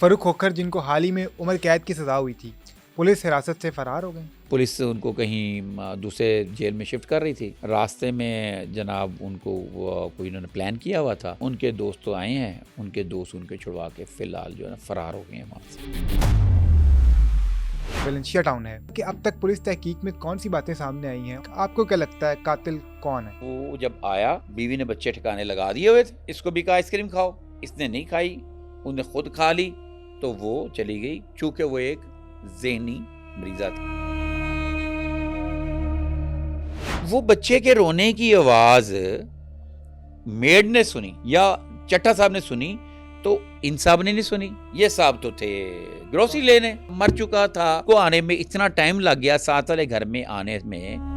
फरूक खोखर जिनको हाल ही में उम्र कैद की सज़ा हुई थी, पुलिस हिरासत से फरार हो गए। पुलिस उनको कहीं दूसरे जेल में शिफ्ट कर रही थी। रास्ते में जनाब उनको कोई इन्होंने प्लान किया हुआ था। उनके दोस्त तो आए हैं, उनके दोस्त उनके छुड़वा के फिलहाल जो है ना फरार हो गए हैं वहाँ से। वेलेंशिया टाउन है कि अब तक पुलिस तहकीक में कौन सी बातें सामने आई हैं? आपको क्या लगता है कातिल कौन है? वो जब आया, बीवी ने बच्चे ठिकाने लगा दिए हुए थे। इसको भी कहा आइसक्रीम खाओ, इसने नहीं खाई, उसने खुद खा ली, तो वो चली गई, चूंकि वो एक ज़हनी मरीजा थी। वो बच्चे के रोने की आवाज मेड ने सुनी या चट्टा साहब ने सुनी, तो इन साहब ने नहीं सुनी। ये साहब तो थे ग्रोसरी लेने, मर चुका था, को आने में इतना टाइम लग गया, साथ वाले घर में आने में।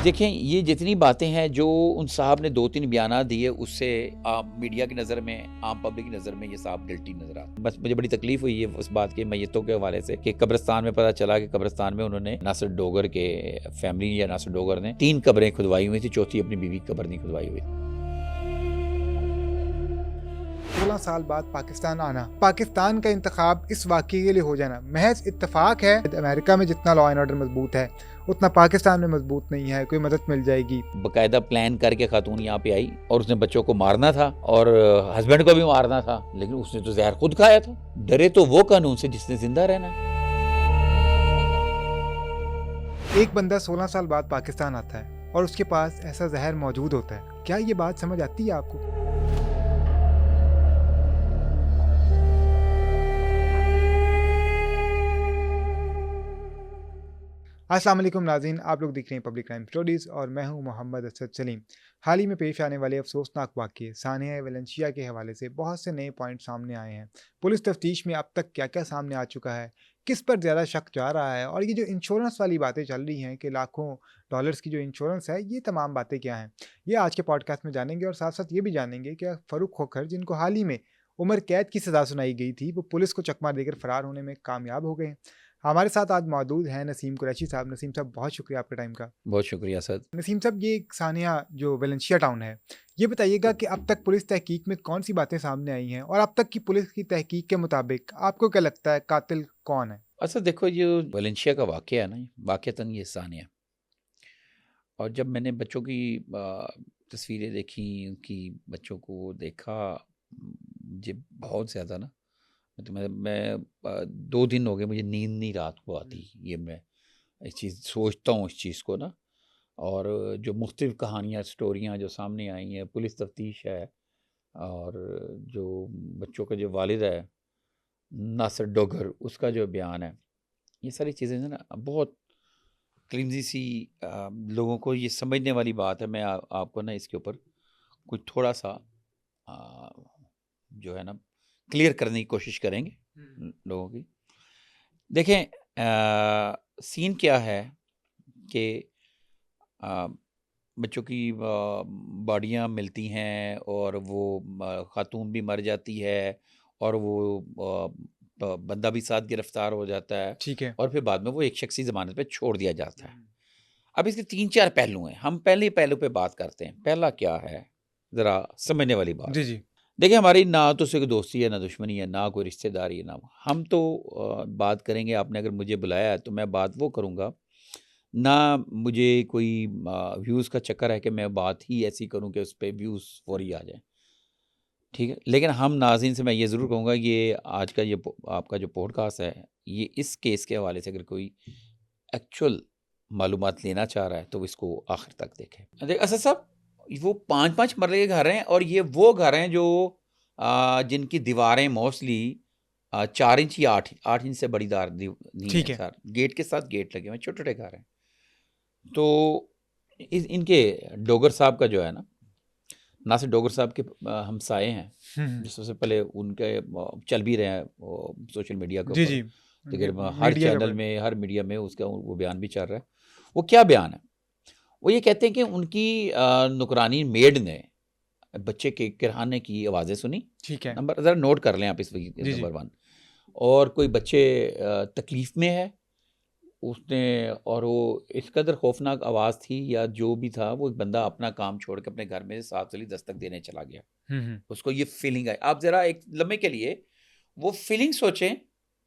देखें, ये जितनी बातें हैं जो उन साहब ने 2-3 बयाना दिए, उससे आम मीडिया की नज़र में, आम पब्लिक की नज़र में ये साहब गिल्टी नजर आते। बस मुझे बड़ी तकलीफ हुई है उस बात के मैयतों के हवाले से कि कब्रिस्तान में पता चला कि कब्रिस्तान में उन्होंने नासिर डोगर के फैमिली या नासिर डोगर ने 3 कब्रें खुदवाई हुई थी, चौथी अपनी बीवी की कब्र नहीं खुदवाई हुई। 16 साल बाद पाकिस्तान आना, पाकिस्तान का इंतखाब इस वाक़ये के लिए हो जाना महज इत्तेफाक है। अमेरिका में जितना लॉ एंड ऑर्डर मजबूत है उतना पाकिस्तान में मजबूत नहीं है। कोई मदद मिल जाएगी। बाकायदा प्लान करके खातून यहाँ पे आई और उसने बच्चों को मारना था और हस्बैंड को भी मारना था, लेकिन उसने तो जहर खुद खाया था। डरे तो वो कानून से जिसने जिंदा रहना। एक बंदा 16 साल बाद पाकिस्तान आता है और उसके पास ऐसा जहर मौजूद होता है। क्या ये बात समझ आती है आपको? अस्सलाम वालेकुम नाज़रीन, आप लोग देख रहे हैं पब्लिक क्राइम स्टोरीज़ और मैं हूं मोहम्मद असद सलीम। हाल ही में पेश आने वाले अफसोसनाक वाक़ये सानिया वेलेंशिया के हवाले से बहुत से नए पॉइंट सामने आए हैं। पुलिस तफ्तीश में अब तक क्या क्या सामने आ चुका है, किस पर ज़्यादा शक जा रहा है, और ये जो इंश्योरेंस वाली बातें चल रही हैं कि लाखों डॉलर्स की जो इंश्योरेंस है, ये तमाम बातें क्या हैं, ये आज के पॉडकास्ट में जानेंगे। और साथ साथ ये भी जानेंगे कि फ़रूक खोखर जिनको हाल ही में उम्र कैद की सज़ा सुनाई गई थी, वो पुलिस को चकमा देकर फ़रार होने में कामयाब हो गए। हमारे साथ आज मौजूद हैं नसीम कुरैशी साहब। नसीम साहब, बहुत शुक्रिया आपके टाइम का। बहुत शुक्रिया सर। नसीम साहब, ये सानिया जो वेलेंशिया टाउन है, ये बताइएगा कि अब तक पुलिस तहकीक में कौन सी बातें सामने आई हैं, और अब तक की पुलिस की तहकीक के मुताबिक आपको क्या लगता है कातिल कौन है? अच्छा देखो, ये वेलेंशिया का वाक़या है ना, वाक़तन ये सानिया। और जब मैंने बच्चों की तस्वीरें देखी, उनकी बच्चों को देखा, मुझे बहुत ज़्यादा ना, तो मैं 2 दिन हो गए मुझे नींद नहीं रात को आती। ये मैं इस चीज़ सोचता हूँ इस चीज़ को ना। और जो मुख्तलिफ़ कहानियाँ, स्टोरियाँ जो सामने आई हैं, पुलिस तफ्तीश है, और जो बच्चों का जो वालिद है नासिर डोगर, उसका जो बयान है, ये सारी चीज़ें ना बहुत क्लिमज़ी सी लोगों को ये समझने वाली बात है। मैं आपको ना इसके ऊपर कुछ थोड़ा-सा अ, जो है ना क्लियर करने की कोशिश करेंगे लोगों की। देखें, सीन क्या है कि अ, बच्चों की बॉडियाँ मिलती हैं और वो खातून भी मर जाती है, और वो बंदा भी साथ गिरफ्तार हो जाता है, ठीक है। और फिर बाद में वो एक शख्सी ज़मानत पे छोड़ दिया जाता है। अब इसके 3-4 पहलू हैं। हम पहले पहलू पे बात करते हैं। पहला क्या है, ज़रा समझने वाली बात। जी जी। देखिए, हमारी ना तो सिर्फ दोस्ती है, ना दुश्मनी है, ना कोई रिश्तेदारी है, ना हम तो बात करेंगे। आपने अगर मुझे बुलाया है तो मैं बात वो करूँगा ना। मुझे कोई व्यूज़ का चक्कर है कि मैं बात ही ऐसी करूँ कि उस पे व्यूज़ फौरी आ जाएँ, ठीक है। लेकिन हम नाज़रीन से मैं ये ज़रूर कहूँगा, ये आज का ये आपका जो पॉडकास्ट है, ये इस केस के हवाले से अगर कोई एक्चुअल मालूमात लेना चाह रहा है तो इसको आखिर तक देखें। असद साहब, वो 5-5 मरले के घर हैं, और ये वो घर हैं जो जिनकी दीवारें मोस्टली 4 इंच या 8 इंच से बड़ी दार नहीं है ठीक है। सर। गेट के साथ गेट लगे हुए हैं, छोटे-छोटे घर हैं। तो इनके डोगर साहब का जो है ना, नासिर डोगर साहब के हमसाए हैं, जो सबसे पहले उनके चल भी रहे हैं सोशल मीडिया के जी ऊपर, जी। तकरीबन हर मीडिया के चैनल ऊपर। में, हर मीडिया में उसका वो बयान भी चल रहा है। वो क्या बयान है? वो ये कहते हैं कि उनकी नुकरानी मेड ने बच्चे के किरहाने की आवाज़ें सुनी। ठीक है। नंबर ज़रा नोट कर लें आप इस जी जी। नंबर 1। और कोई बच्चे तकलीफ़ में है उसने, और वो इस कदर खौफनाक आवाज़ थी या जो भी था, वो एक बंदा अपना काम छोड़ के अपने घर में 7 वाली दस्तक देने चला गया। उसको ये फीलिंग आई। आप जरा एक लम्हे के लिए वो फीलिंग सोचें,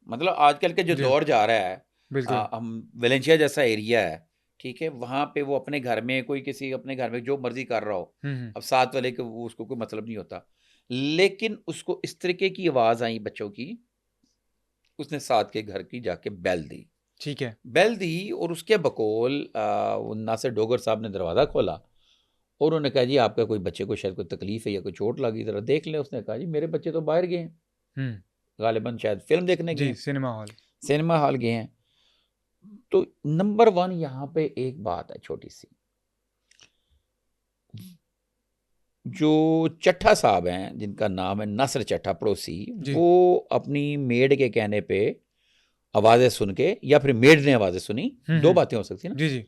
मतलब आजकल का जो जी, दौर जा रहा है, बिल्कुल। हम वेलेंशिया जैसा एरिया है, ठीक है, वहाँ पे वो अपने घर में कोई किसी अपने घर में जो मर्जी कर रहा हो, अब साथ वाले को वो उसको कोई मतलब नहीं होता, लेकिन उसको इस तरीके की आवाज आई बच्चों की, उसने साथ के घर की जाके बेल दी। ठीक है। बेल दी और उसके बकौल वो नासिर डोगर साहब ने दरवाज़ा खोला और उन्होंने कहा जी आपका कोई बच्चे को शायद कोई तकलीफ है या कोई चोट लगी, ज़रा देख लें। उसने कहा जी मेरे बच्चे तो बाहर गए हैं, हुँ, गालिबन शायद फ़िल्म देखने गए जी, हैं, सिनेमा हॉल। सिनेमा हॉल गए हैं। तो नंबर 1 यहाँ पे एक बात है छोटी-सी, जो चट्ठा साहब हैं, जिनका नाम है नासिर चट्ठा पड़ोसी, जी, वो अपनी मेड के कहने पे आवाज़ें सुन के, या फिर मेड ने आवाज़ें सुनी, 2 बातें हो सकती हैं ना। जी, जी,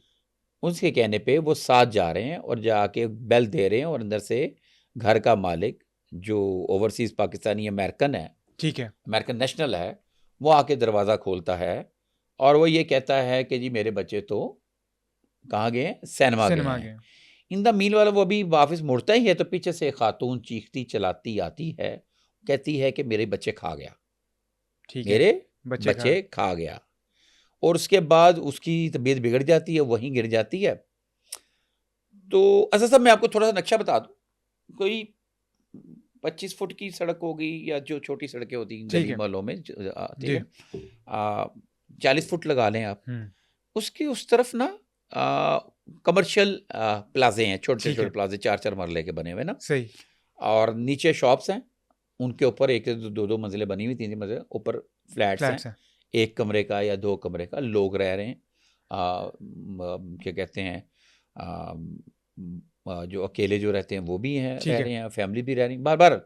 उसके कहने पे वो साथ जा रहे हैं और जाके बेल दे रहे हैं और अंदर से घर का मालिक, जो ओवरसीज़ पाकिस्तानी अमेरिकन है, ठीक है। अमेरिकन नेशनल है, वो आके दरवाज़ा खोलता है और वो ये कहता है कि जी मेरे बच्चे तो कहाँ गए हैं? सिनेमा गए सिनेमा हैं। गए। इन द मीनवाइल वो अभी वापस मुड़ता ही है तो पीछे से खातून चीखती चलाती आती है, कहती है कि मेरे बच्चे खा गया, ठीक है, मेरे बच्चे खा बच्चे खा गया। और उसके बाद उसकी तबीयत बिगड़ जाती है, वहीं गिर जाती है। तो असद साहब मैं आपको थोड़ा-सा नक्शा बता दूँ, कोई 25 फुट की सड़क होगी या जो छोटी सड़कें होती हैं ठीक गली है। मोहल्लों में, ठीक जी, है? 40 फुट लगा लें आप। हुँ, उसकी उस तरफ ना कमर्शियल प्लाज़े हैं, ठीक छोटे-छोटे है, प्लाज़े 4-4 मरले के बने हुए ना, सही, और नीचे शॉप्स हैं, उनके ऊपर 1-1 2-2 मंजिलें बनी हुई, 3-3 मंजिलें, ऊपर फ्लैट्स हैं, फ्लैट्स हैं। 1 कमरे का या 2 कमरे का, लोग रह रहे हैं। क्या कहते हैं, अ, जो अकेले जो रहते हैं वो भी हैं, ठीक रह है, रहे हैं, फैमिली भी रह रही है, बार-बार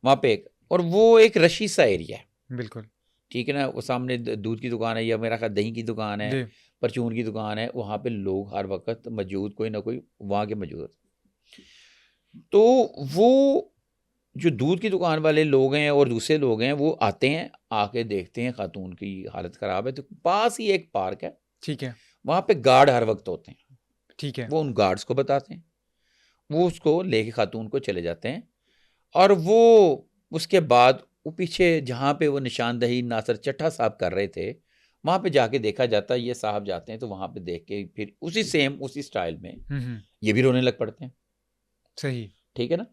वहाँ पे एक, और वो एक रशी सा एरिया है, बिल्कुल। ठीक है ना? वो सामने दूध की दुकान है या मेरा ख्याल दही की दुकान है, जी, परचून की दुकान है, वहाँ पे लोग हर वक़्त मौजूद, कोई ना कोई वहाँ के मौजूद होते हैं। तो वो जो दूध की दुकान वाले लोग हैं और दूसरे लोग हैं, वो आते हैं, आके देखते हैं खातून की हालत ख़राब है, तो पास ही एक पार्क है, ठीक है, वहाँ पे गार्ड हर वक़्त होते हैं। ठीक है, वो उन गार्ड्स को बताते हैं, वो उसको लेके खातून को चले जाते हैं और वो उसके बाद वो पीछे जहाँ पे वो निशानदही नासिर चट्ठा साहब कर रहे थे, वहाँ पे जाके देखा जाता है, ये साहब जाते हैं तो वहाँ पे देख के फिर उसी सेम उसी स्टाइल में ये भी रोने लग पड़ते हैं, सही, ठीक है ना?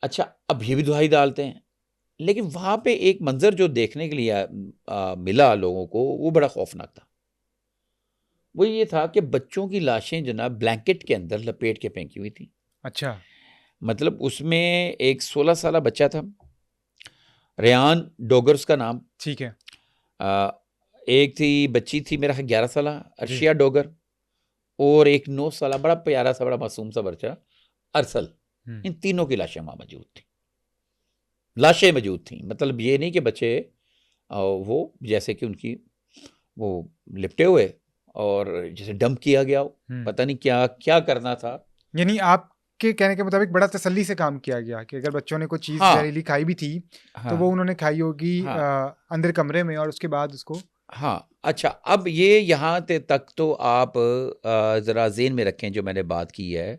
अच्छा, अब ये भी दुहाई डालते हैं, लेकिन वहाँ पे एक मंज़र जो देखने के लिए मिला लोगों को, वो बड़ा खौफ़नाक था। वो ये था कि बच्चों की लाशें जो ना ब्लैंकेट के अंदर लपेट के फेंकी हुई थी। अच्छा, मतलब उसमें एक 16 साला बच्चा था, रेयान डोगर उसका नाम। ठीक है, अ, एक थी बच्ची थी मेरा ख़्याल 11 साला, जी, अर्शिया डोगर, और एक 9 साला बड़ा प्यारा सा बड़ा मासूम सा बच्चा अरसल। हुँ, इन तीनों की लाशें वहाँ मौजूद थी। लाशें मौजूद थीं, मतलब ये नहीं कि बच्चे वो जैसे कि उनकी वो लिपटे हुए और जैसे डंप किया गया हो, हुँ। पता नहीं क्या क्या करना था। यानी आपके कहने के मुताबिक बड़ा तसल्ली से काम किया गया कि अगर बच्चों ने कोई चीज़ हाँ, ज़हरीली खाई भी थी, तो वो हाँ, उन्होंने खाई होगी हाँ, अंदर कमरे में और उसके बाद उसको हाँ। अच्छा, अब ये यहाँ ते तक तो आप ज़रा ज़हन में रखें जो मैंने बात की है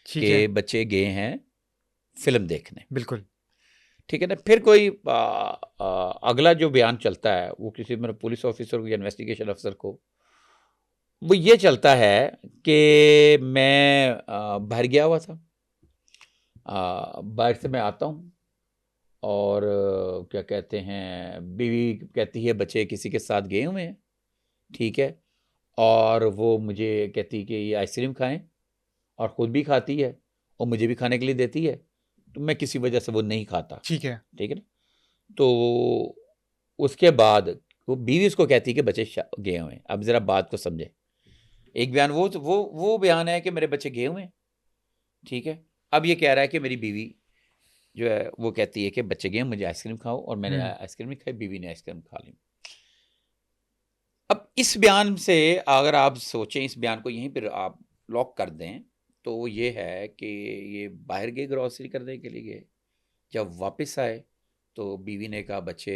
ठीक है, कि बच्चे गए हैं फ़िल्म देखने, बिल्कुल, ठीक है ना? फिर कोई अगला जो बयान चलता है, वो किसी मतलब पुलिस ऑफ़िसर को या इन्वेस्टिगेशन अफ़सर को, वो ये चलता है कि मैं बाहर गया हुआ था। बाहर से मैं आता हूँ और क्या कहते हैं, बीवी कहती है बच्चे किसी के साथ गए हुए हैं, ठीक है? और वो मुझे कहती है कि ये आइसक्रीम खाएँ, और ख़ुद भी खाती है और मुझे भी खाने के लिए देती है, तो मैं किसी वजह से वो नहीं खाता, ठीक है, ठीक है ना? तो उसके बाद वो बीवी उसको कहती है कि बच्चे गए हुए हैं। अब ज़रा बात को समझें। एक बयान वो बयान है कि मेरे बच्चे गए हुए हैं, ठीक है? अब ये कह रहा है कि मेरी बीवी जो है वो कहती है कि बच्चे गए हैं, मुझे आइसक्रीम खाओ, और मैंने हुँ, आइसक्रीम नहीं खाई, बीवी ने आइसक्रीम खा ली। अब इस बयान से अगर आप सोचें, इस बयान को यहीं पर आप लॉक कर दें, तो वो ये है कि ये बाहर गए ग्रॉसरी करने के लिए गए। जब वापस आए तो बीवी ने कहा बच्चे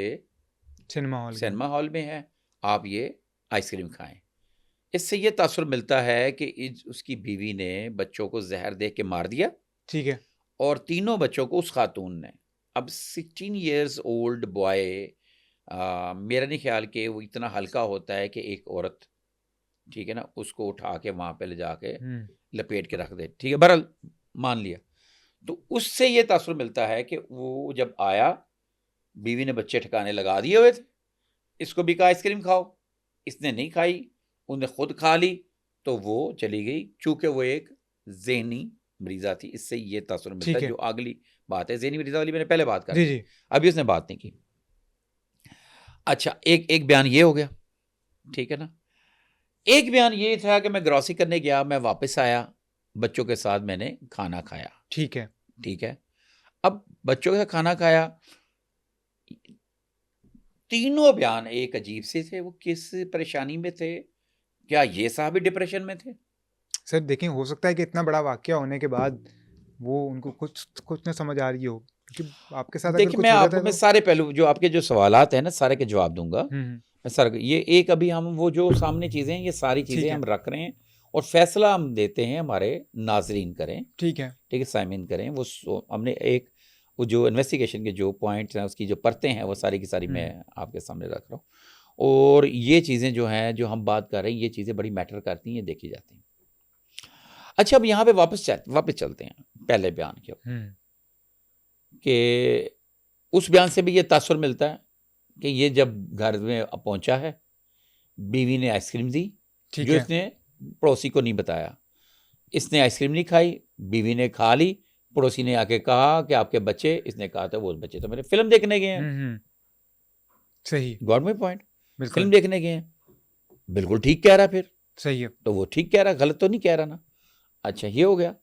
सिनेमा हॉल गए, सिनेमा हॉल में हैं, आप ये आइसक्रीम खाएँ। इससे ये तासुर मिलता है कि उसकी बीवी ने बच्चों को जहर दे के मार दिया ठीक है, और तीनों बच्चों को उस खातून ने, अब 16 इयर्स ओल्ड बॉय, मेरा नहीं ख्याल कि वो इतना हल्का होता है कि एक औरत, ठीक है ना, उसको उठा के वहाँ पे ले जाके लपेट के रख दे, ठीक है, बहरहाल मान लिया। तो उससे ये तासुर मिलता है कि वो जब आया, बीवी ने बच्चे ठिकाने लगा दिए हुए थे, इसको भी कहा आइसक्रीम खाओ, इसने नहीं खाई, उन्हें खुद खा ली, तो वो चली गई, चूंकि वो एक ज़हनी मरीज़ा थी। इससे ये तासुर मिलता ठीक है, है। जो अगली बात है, ज़हनी मरीज़ा वाली मैंने पहले बात कर जी, ली, जी। अभी उसने बात नहीं की। अच्छा, एक बयान ये हो गया, ठीक है ना। एक बयान ये था कि मैं ग्रॉसरी करने गया, मैं वापस आया, बच्चों के साथ मैंने खाना खाया, ठीक है। ठीक है। अब बच्चों के साथ खाना खाया, तीनों बयान एक अजीब से थे। वो किस परेशानी में थे? क्या ये साहब भी डिप्रेशन में थे? सर देखिए, हो सकता है कि इतना बड़ा वाक़या होने के बाद वो उनको कुछ कुछ ना समझ आ रही हो, क्योंकि आपके साथ अगर देखिए, कुछ हो जाता है मैं तो सारे पहलू, जो आपके जो सवालात हैं ना, सारे के जवाब दूँगा। हुँ, हुँ। मैं सारे, ये एक अभी हम वो जो सामने चीज़ें हैं, ये सारी चीज़ें ठीक है, हम रख रहे हैं और फैसला हम देते हैं, हमारे नाज़रीन करें, ठीक है। ठीक है, साइमिन करें। वो हमने एक, वो जो इन्वेस्टिगेशन के जो पॉइंट्स हैं, उसकी जो परतें हैं, वो सारी की सारी मैं हुँ, आपके सामने रख रहा हूँ। और ये चीज़ें जो हैं, जो हम बात कर रहे हैं, ये चीज़ें बड़ी मैटर करती हैं, ये देखी जाती हैं। अच्छा, अब यहाँ पे वापस चलते हैं पहले बयान के ऊपर, हुँ। कि उस बयान से भी ये तासुर मिलता है कि ये जब घर में पहुंचा है, बीवी ने आइसक्रीम दी, ठीक जो है। इसने पड़ोसी को नहीं बताया। इसने आइसक्रीम नहीं खाई, बीवी ने खा ली, पड़ोसी ने आके कहा कि आपके बच्चे, इसने कहा था वो बच्चे तो मेरे फिल्म देखने गए हैं। हुँ, हुँ। सही, गॉट माय पॉइंट, फिल्म बिल्कुल, देखने गए हैं, बिल्कुल ठीक कह रहा, फिर सही है। तो वो ठीक कह रहा, गलत तो नहीं कह रहा ना। अच्छा, ये हो गया।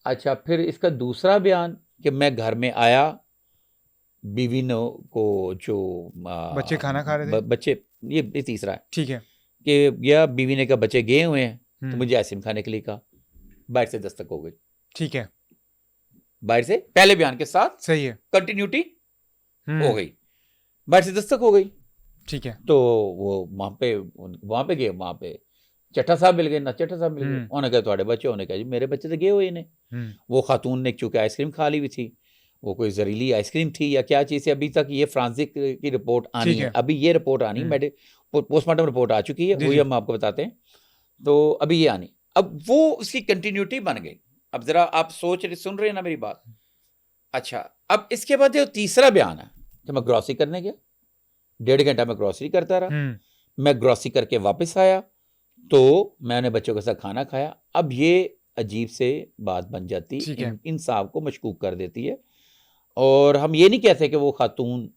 अच्छा, फिर इसका दूसरा बयान कि मैं घर में आया, बीवी ने को जो बच्चे खाना खा रहे थे? बच्चे, ये तीसरा है ठीक है। कि गया, बीवी ने कहा बच्चे गए हुए हैं, तो हुँ, मुझे आइसक्रीम खाने के लिए कहा, बाहर से दस्तक हो गई, ठीक है, बाहर से पहले बयान के साथ सही है। कंटिन्यूटी हो हुँ, गई, बाहर से दस्तक हो गई। ठीक है। तो वो वहां पे गए, वहां पे चट्टा साहब मिल गए ना, चट्टा साहब मिल गए, हुँ, उन्होंने कहा तुम्हारे बच्चे, उन्होंने कहा जी मेरे बच्चे तो गए हुए ने। हुँ। वो खातून ने चूंकि आइसक्रीम खा ली हुई थी, वो कोई जहरीली आइसक्रीम थी या क्या चीज़ है, अभी तक ये फ्रांसिक की रिपोर्ट आनी ठीक है, है। अभी ये रिपोर्ट आनी, हुँ। पोस्टमार्टम रिपोर्ट आ चुकी है, जी, वही जी। हम आपको बताते हैं। तो अभी ये आनी, अब वो उसकी कंटिन्यूटी बन गई। अब जरा आप सुन रहे हैं ना मेरी बात। अच्छा, अब इसके बाद जो तीसरा बयान है कि मैं ग्रॉसरी करने गया, 1.5 घंटा मैं ग्रॉसरी करता रहा, हुँ, मैं ग्रॉसरी करके वापस आया, तो मैंने बच्चों के साथ खाना खाया। अब ये अजीब से बात बन जाती, ठीक है। इन साहब को मशकूक कर देती है, और हम ये नहीं कहते कि वो खातून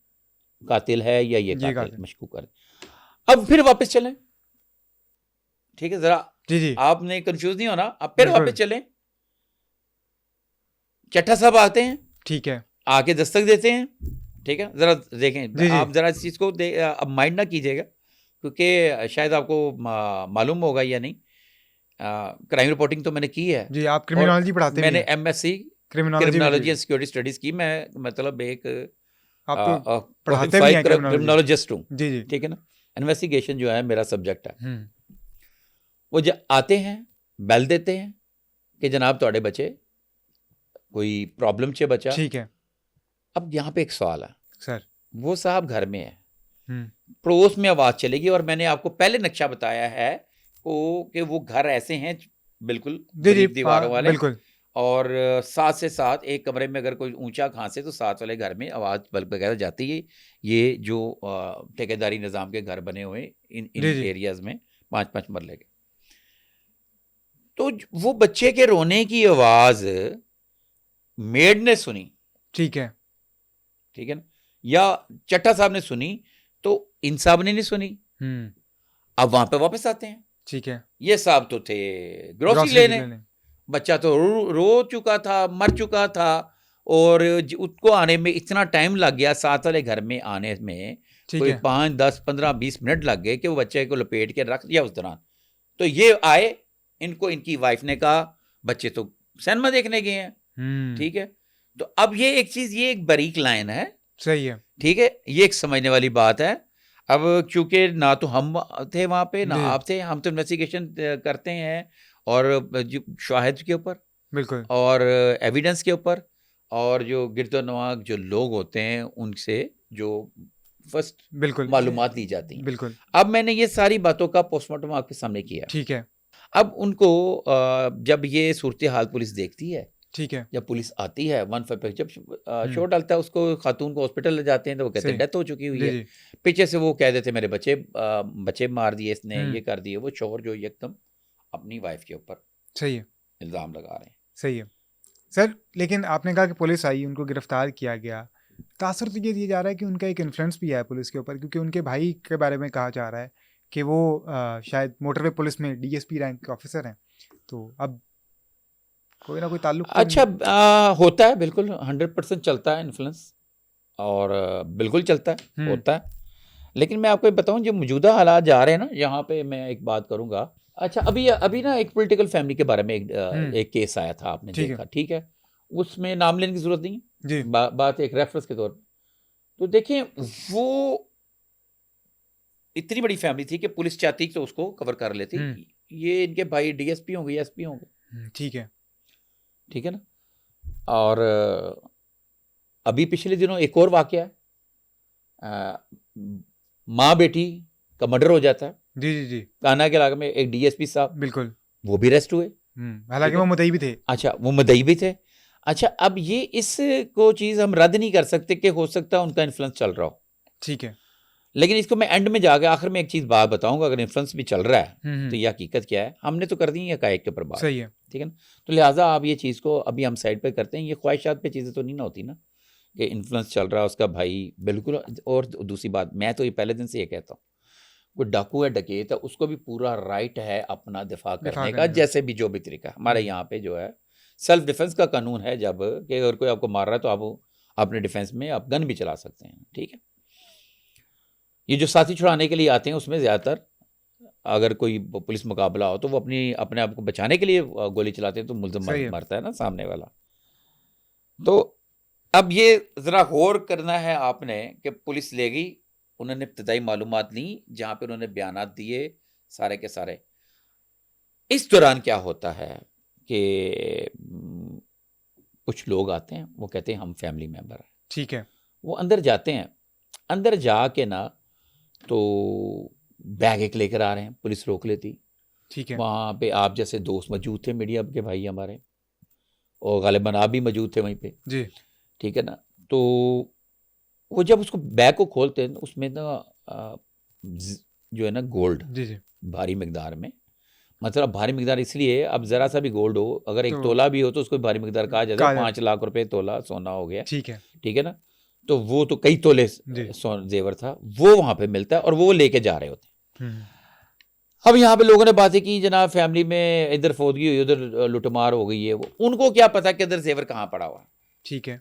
कातिल है या ये ये कातिल, कहा था। मशकूक कर। अब फिर वापस चलें, ठीक है, जरा जी, जी, आपने कंफ्यूज नहीं होना, अब फिर वापस बिल्कुल, चलें। चट्टा साहब आते हैं, ठीक है। आके दस्तक देते हैं, ठीक है, जरा देखें जी, जी। आप, जरा इस चीज़ को अब माइंड ना कीजिएगा, क्योंकि शायद आपको मालूम होगा या नहीं, क्राइम रिपोर्टिंग तो मैंने की है, जी, आप और क्रिमिनोलॉजी पढ़ाते भी मैंने हैं। एमएससी क्रिमिनोलॉजी में भी। क्रिमिनोलॉजी एंड सिक्योरिटी स्टडीज़ की। मैं मतलब एक आप तो पढ़ाते भी क्वालिफाइड हैं क्रिमिनोलॉजी। क्रिमिनोलॉजिस्ट हूँ, जी, जी। ठीक है ना। इन्वेस्टिगेशन जो है मेरा सब्जेक्ट है। हुँ, वो जब आते हैं, बेल देते हैं कि जनाब ਤੁਹਾਡੇ बच्चे कोई प्रॉब्लम चे बचा। ठीक है, अब यहाँ पे एक सवाल है, सर। वो साहब घर में है, हुँ। पड़ोस में आवाज़ चलेगी, और मैंने आपको पहले नक्शा बताया है कि वो घर ऐसे हैं, बिल्कुल जी, जी, बारीक दीवारों वाले, बिल्कुल। और साथ से साथ एक कमरे में अगर कोई ऊंचा खांसे तो साथ वाले घर में आवाज़ बल्ब वगैरह जाती है। ये जो ठेकेदारी निज़ाम के घर बने हुए इन जी, इन जी। एरियाज़ में 5-5 मरले के, तो वो बच्चे के रोने की आवाज़ मेड ने सुनी, ठीक है। ठीक है ना, या चट्टा साहब ने सुनी, तो इन साहब ने नहीं सुनी। हुँ, अब वहां पे वापस आते हैं, ठीक है। ये साहब तो थे ग्रोसरी ग्रॉसरी लेने, बच्चा तो रो चुका था, मर चुका था, और उसको आने में इतना टाइम लग गया, साथ वाले घर में आने में ठीक कोई है। 5, 10, 15, 20 मिनट लग गए कि वो बच्चे को लपेट के रख दिया उस दौरान। तो ये आए, इनको इनकी वाइफ ने कहा बच्चे तो सिनेमा देखने गए हैं, हुँ, ठीक है। तो अब ये एक चीज़, ये एक बारीक लाइन है, सही है। ठीक है, ये एक समझने वाली बात है। अब क्योंकि ना तो हम थे वहाँ पे, ना जी, आप थे, हम तो इन्वेस्टिगेशन करते हैं, और जो शाहिद के ऊपर बिल्कुल। और एविडेंस के ऊपर, और जो गिरदोनवां जो लोग होते हैं उनसे जो फर्स्ट बिल्कुल मालूमात ली जाती हैं। बिल्कुल अब मैंने ये सारी बातों का पोस्टमार्टम आपके सामने किया। ठीक है अब उनको जब ये सूरत हाल पुलिस देखती है, ठीक है जब पुलिस आती है 1 पे जब हम्म, शो डालता है उसको, खातून को हॉस्पिटल ले जाते हैं तो वो कहते हैं सही डेथ हो चुकी हुई जी है। जी पीछे से वो कह देते मेरे बच्चे बच्चे मार दिए इसने, हम्म, ये कर दिए। वो शोहर जो एकदम अपनी वाइफ के ऊपर सही है इल्ज़ाम लगा रहे हैं। सही है सर। लेकिन आपने कहा कि पुलिस आई, उनको गिरफ्तार किया गया। तासुर तो ये दिया जा रहा है कि उनका एक इन्फ्लुएंस भी है पुलिस के ऊपर, क्योंकि उनके भाई के बारे में कहा जा रहा है कि वो शायद मोटरवे पुलिस में डीएसपी रैंक के ऑफिसर हैं। तो अब कोई ना कोई ताल्लुक तो अच्छा, होता है बिल्कुल, 100% चलता है इन्फ्लुएंस, और बिल्कुल चलता है, होता है। लेकिन मैं आपको बताऊं जो मौजूदा हालात जा रहे हैं ना, यहाँ पे मैं एक बात करूंगा। अच्छा, अभी अभी ना एक पॉलिटिकल फैमिली के बारे में एक केस आया था, आपने ठीक है देखा, ठीक है? उसमें नाम लेने की जरूरत नहीं है, जी बात एक रेफरेंस के तौर पर। तो देखें, वो इतनी बड़ी फैमिली थी कि पुलिस चाहती तो उसको कवर कर लेती। ये इनके भाई डीएसपी होंगे, एसपी होंगे, ठीक है ठीक है ना? और अभी पिछले दिनों एक और वाकया है, माँ बेटी का मर्डर हो जाता है जी जी जी कान्हा के इलाके में, एक डीएसपी साहब, बिल्कुल वो भी अरेस्ट हुए। हालांकि वो मुद्दई भी थे। अच्छा, वो मुद्दई भी थे। अच्छा, अब ये इसको चीज़ हम रद्द नहीं कर सकते कि हो सकता है उनका इन्फ्लुएंस चल रहा हो, ठीक है लेकिन इसको मैं एंड में जाके आखिर में एक चीज़ बात बताऊंगा, अगर इन्फ्लुएंस भी चल रहा है तो हम्म, ये हकीकत क्या है। हमने तो कर दी है हकायक के ऊपर बात, सही है ठीक है ना? तो लिहाजा आप ये चीज़ को अभी हम साइड पे करते हैं। ये ख्वाहिशात पे चीज़ें तो नहीं ना होती ना, कि इन्फ्लुएंस चल रहा है उसका भाई, बिल्कुल। और दूसरी बात, मैं तो ये पहले दिन से ये कहता हूँ, कोई डाकू है, डकैत है, उसको भी पूरा राइट है अपना दिफा दिफा करने का, करने का जैसे भी जो भी तरीका। हमारे यहाँ पे जो है सेल्फ डिफेंस का कानून है, जब कि अगर कोई आपको मार रहा है तो आप अपने डिफेंस में आप गन भी चला सकते हैं, ठीक है? ये जो साथी छुड़ाने के लिए आते हैं उसमें ज़्यादातर अगर कोई पुलिस मुकाबला हो तो वो अपने आप को बचाने के लिए गोली चलाते हैं, तो मुल्ज़िम सही है मरता है ना सामने वाला। तो अब ये ज़रा गौर करना है आपने कि पुलिस ले गई, उन्होंने इब्तदाई मालूमात ली, जहाँ पे उन्होंने बयानात दिए सारे के सारे। इस दौरान क्या होता है कि कुछ लोग आते हैं, वो कहते हैं हम फैमिली मेंबर हैं। ठीक है वो अंदर जाते हैं, अंदर जाके ना तो बैग एक लेकर आ रहे हैं, पुलिस रोक लेती। ठीक है वहाँ पे आप जैसे दोस्त मौजूद थे, मीडिया के भाई हमारे, और गालिबन आप भी मौजूद थे वहीं पे, जी ठीक है ना? तो वो जब उसको बैग को खोलते हैं, उसमें ना जो है ना गोल्ड, जी जी भारी मिकदार में, मतलब भारी मिकदार इसलिए, अब ज़रा सा भी गोल्ड हो, अगर एक तो तोला भी हो तो उसको भारी मिकदार कहा जाता है। कहा जाता 5 लाख रुपए तोला सोना हो गया, ठीक है ठीक है ना? तो वो तो कई तोले जी जेवर था, वो वहाँ पे मिलता है और वो लेके जा रहे होते हैं। हम्म अब यहाँ पे लोगों ने बातें की, जनाब फैमिली में इधर फौदगी हुई, उधर लुटमार हो गई है। वो उनको क्या पता कि इधर जेवर कहाँ पड़ा हुआ है। ठीक है।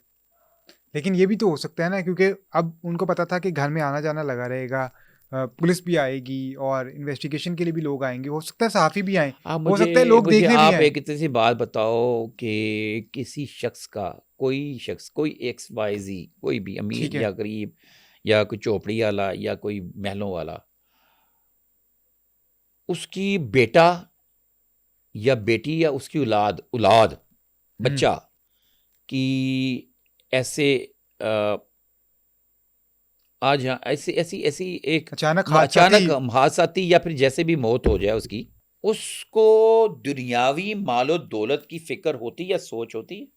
लेकिन ये भी तो हो सकता है ना, क्योंकि अब उनको पता था कि घर में आना जाना लगा रहेगा, पुलिस भी आएगी और इन्वेस्टिगेशन के लिए भी लोग आएंगे, हो सकता है सहाफ़ी भी आए, आप हो मुझे सकता है लोग मुझे देखने भी आप आए। एक इतनी सी बात बताओ कि किसी शख्स का, कोई शख्स, कोई XYZ, कोई भी अमीर ठीक है या गरीब या कोई चौपड़ी वाला या कोई महलों वाला, उसकी बेटा या बेटी या उसकी औलाद औलाद बच्चा की ऐसे अ, आज यहाँ ऐसी ऐसी ऐसी एक अचानक हादसाती अचानक हादसाती या फिर जैसे भी मौत हो जाए उसकी, उसको दुनियावी मालो दौलत की फिक्र होती या सोच होती है?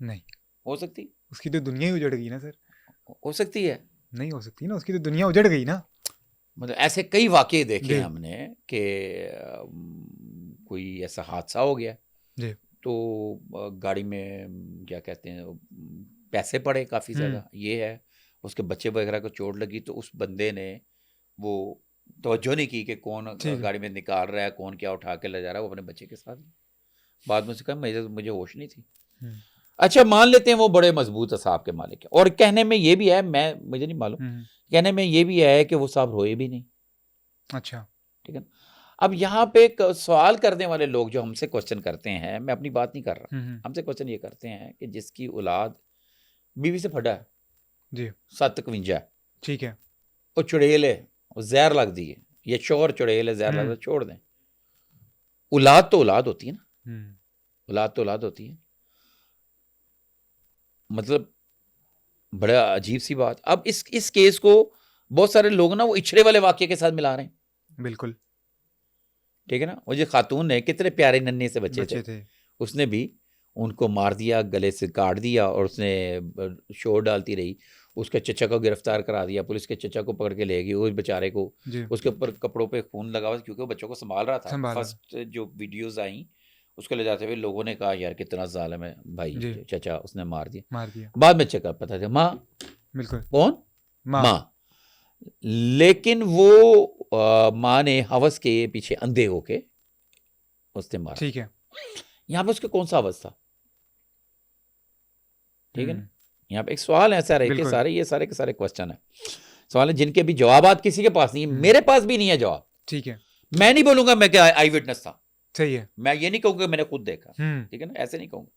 नहीं, हो सकती, उसकी तो दुनिया ही उजड़ गई ना सर। हो सकती है। नहीं हो सकती ना, उसकी तो दुनिया उजड़ गई ना। मतलब ऐसे कई वाकये देखे जी हैं हमने कि कोई ऐसा हादसा हो गया जी तो गाड़ी में क्या कहते हैं, पैसे पड़े काफ़ी ज़्यादा, ये है, उसके बच्चे वगैरह को चोट लगी, तो उस बंदे ने वो तवज्जो नहीं की कि कौन ठीक है गाड़ी में निकाल रहा है, कौन क्या उठा के ले जा रहा है। वो अपने बच्चे के साथ, बाद में उसने कहा मुझे होश नहीं थी। हम्म, अच्छा, मान लेते हैं वो बड़े मजबूत असाब के मालिक है, और कहने में ये भी है, मुझे नहीं मालूम, कहने में ये भी है कि वो साहब रोए भी नहीं, अच्छा ठीक है ना? अब यहाँ पे एक सवाल करने वाले लोग जो हमसे क्वेश्चन करते हैं, मैं अपनी बात नहीं कर रहा, हमसे क्वेश्चन ये करते हैं कि जिसकी औलाद बीवी से फटा है, जी 751 है, ठीक है वो चुड़ैल है, वो जहर लग दी है, ये शोर चुड़ैल है, जहर लग दी, छोड़ दें। औलाद तो औलाद होती है ना, औलाद तो औलाद होती है। मतलब बड़ा अजीब सी बात। अब इस केस को बहुत सारे लोग ना वो इछड़े वाले वाक्य के साथ मिला रहे हैं। बिल्कुल। ठीक है ना, वो जो खातून है, कितने प्यारे नन्हे से बच्चे थे, थे। उसने भी उनको मार दिया, गले से काट दिया, और उसने शोर डालती रही। उसके चचा को गिरफ्तार करा दिया, पुलिस के चचा को पकड़ के ले गई, उस बेचारे को, जी। उसके ऊपर कपड़ों पे खून लगा हुआ, क्योंकि वो बच्चों को संभाल रहा था। संभाला। फर्स्ट जो वीडियोस आई उसको ले जाते हुए लोगों ने कहा यार कितना जालिम है भाई, जी। चचा उसने मार दिया। मार दिया। बाद में चेक पता था माँ, बिल्कुल। कौन, माँ। माँ। लेकिन वो माँ ने हवस के पीछे अंधे होके उसने मारा। ठीक है। यहाँ पे उसका कौन सा हवस था? ठीक है ना, हम्म, यहाँ पे एक सवाल है सारे के बिल्कुल। सारे, ये सारे के सारे क्वेश्चन है, सवाल है जिनके भी जवाबात किसी के पास नहीं है, मेरे पास भी नहीं है जवाब। ठीक है। मैं नहीं बोलूंगा मैं क्या आई विटनेस था, सही है। मैं ये नहीं कहूंगा मैंने खुद देखा, ठीक है ना, ऐसे नहीं कहूंगा।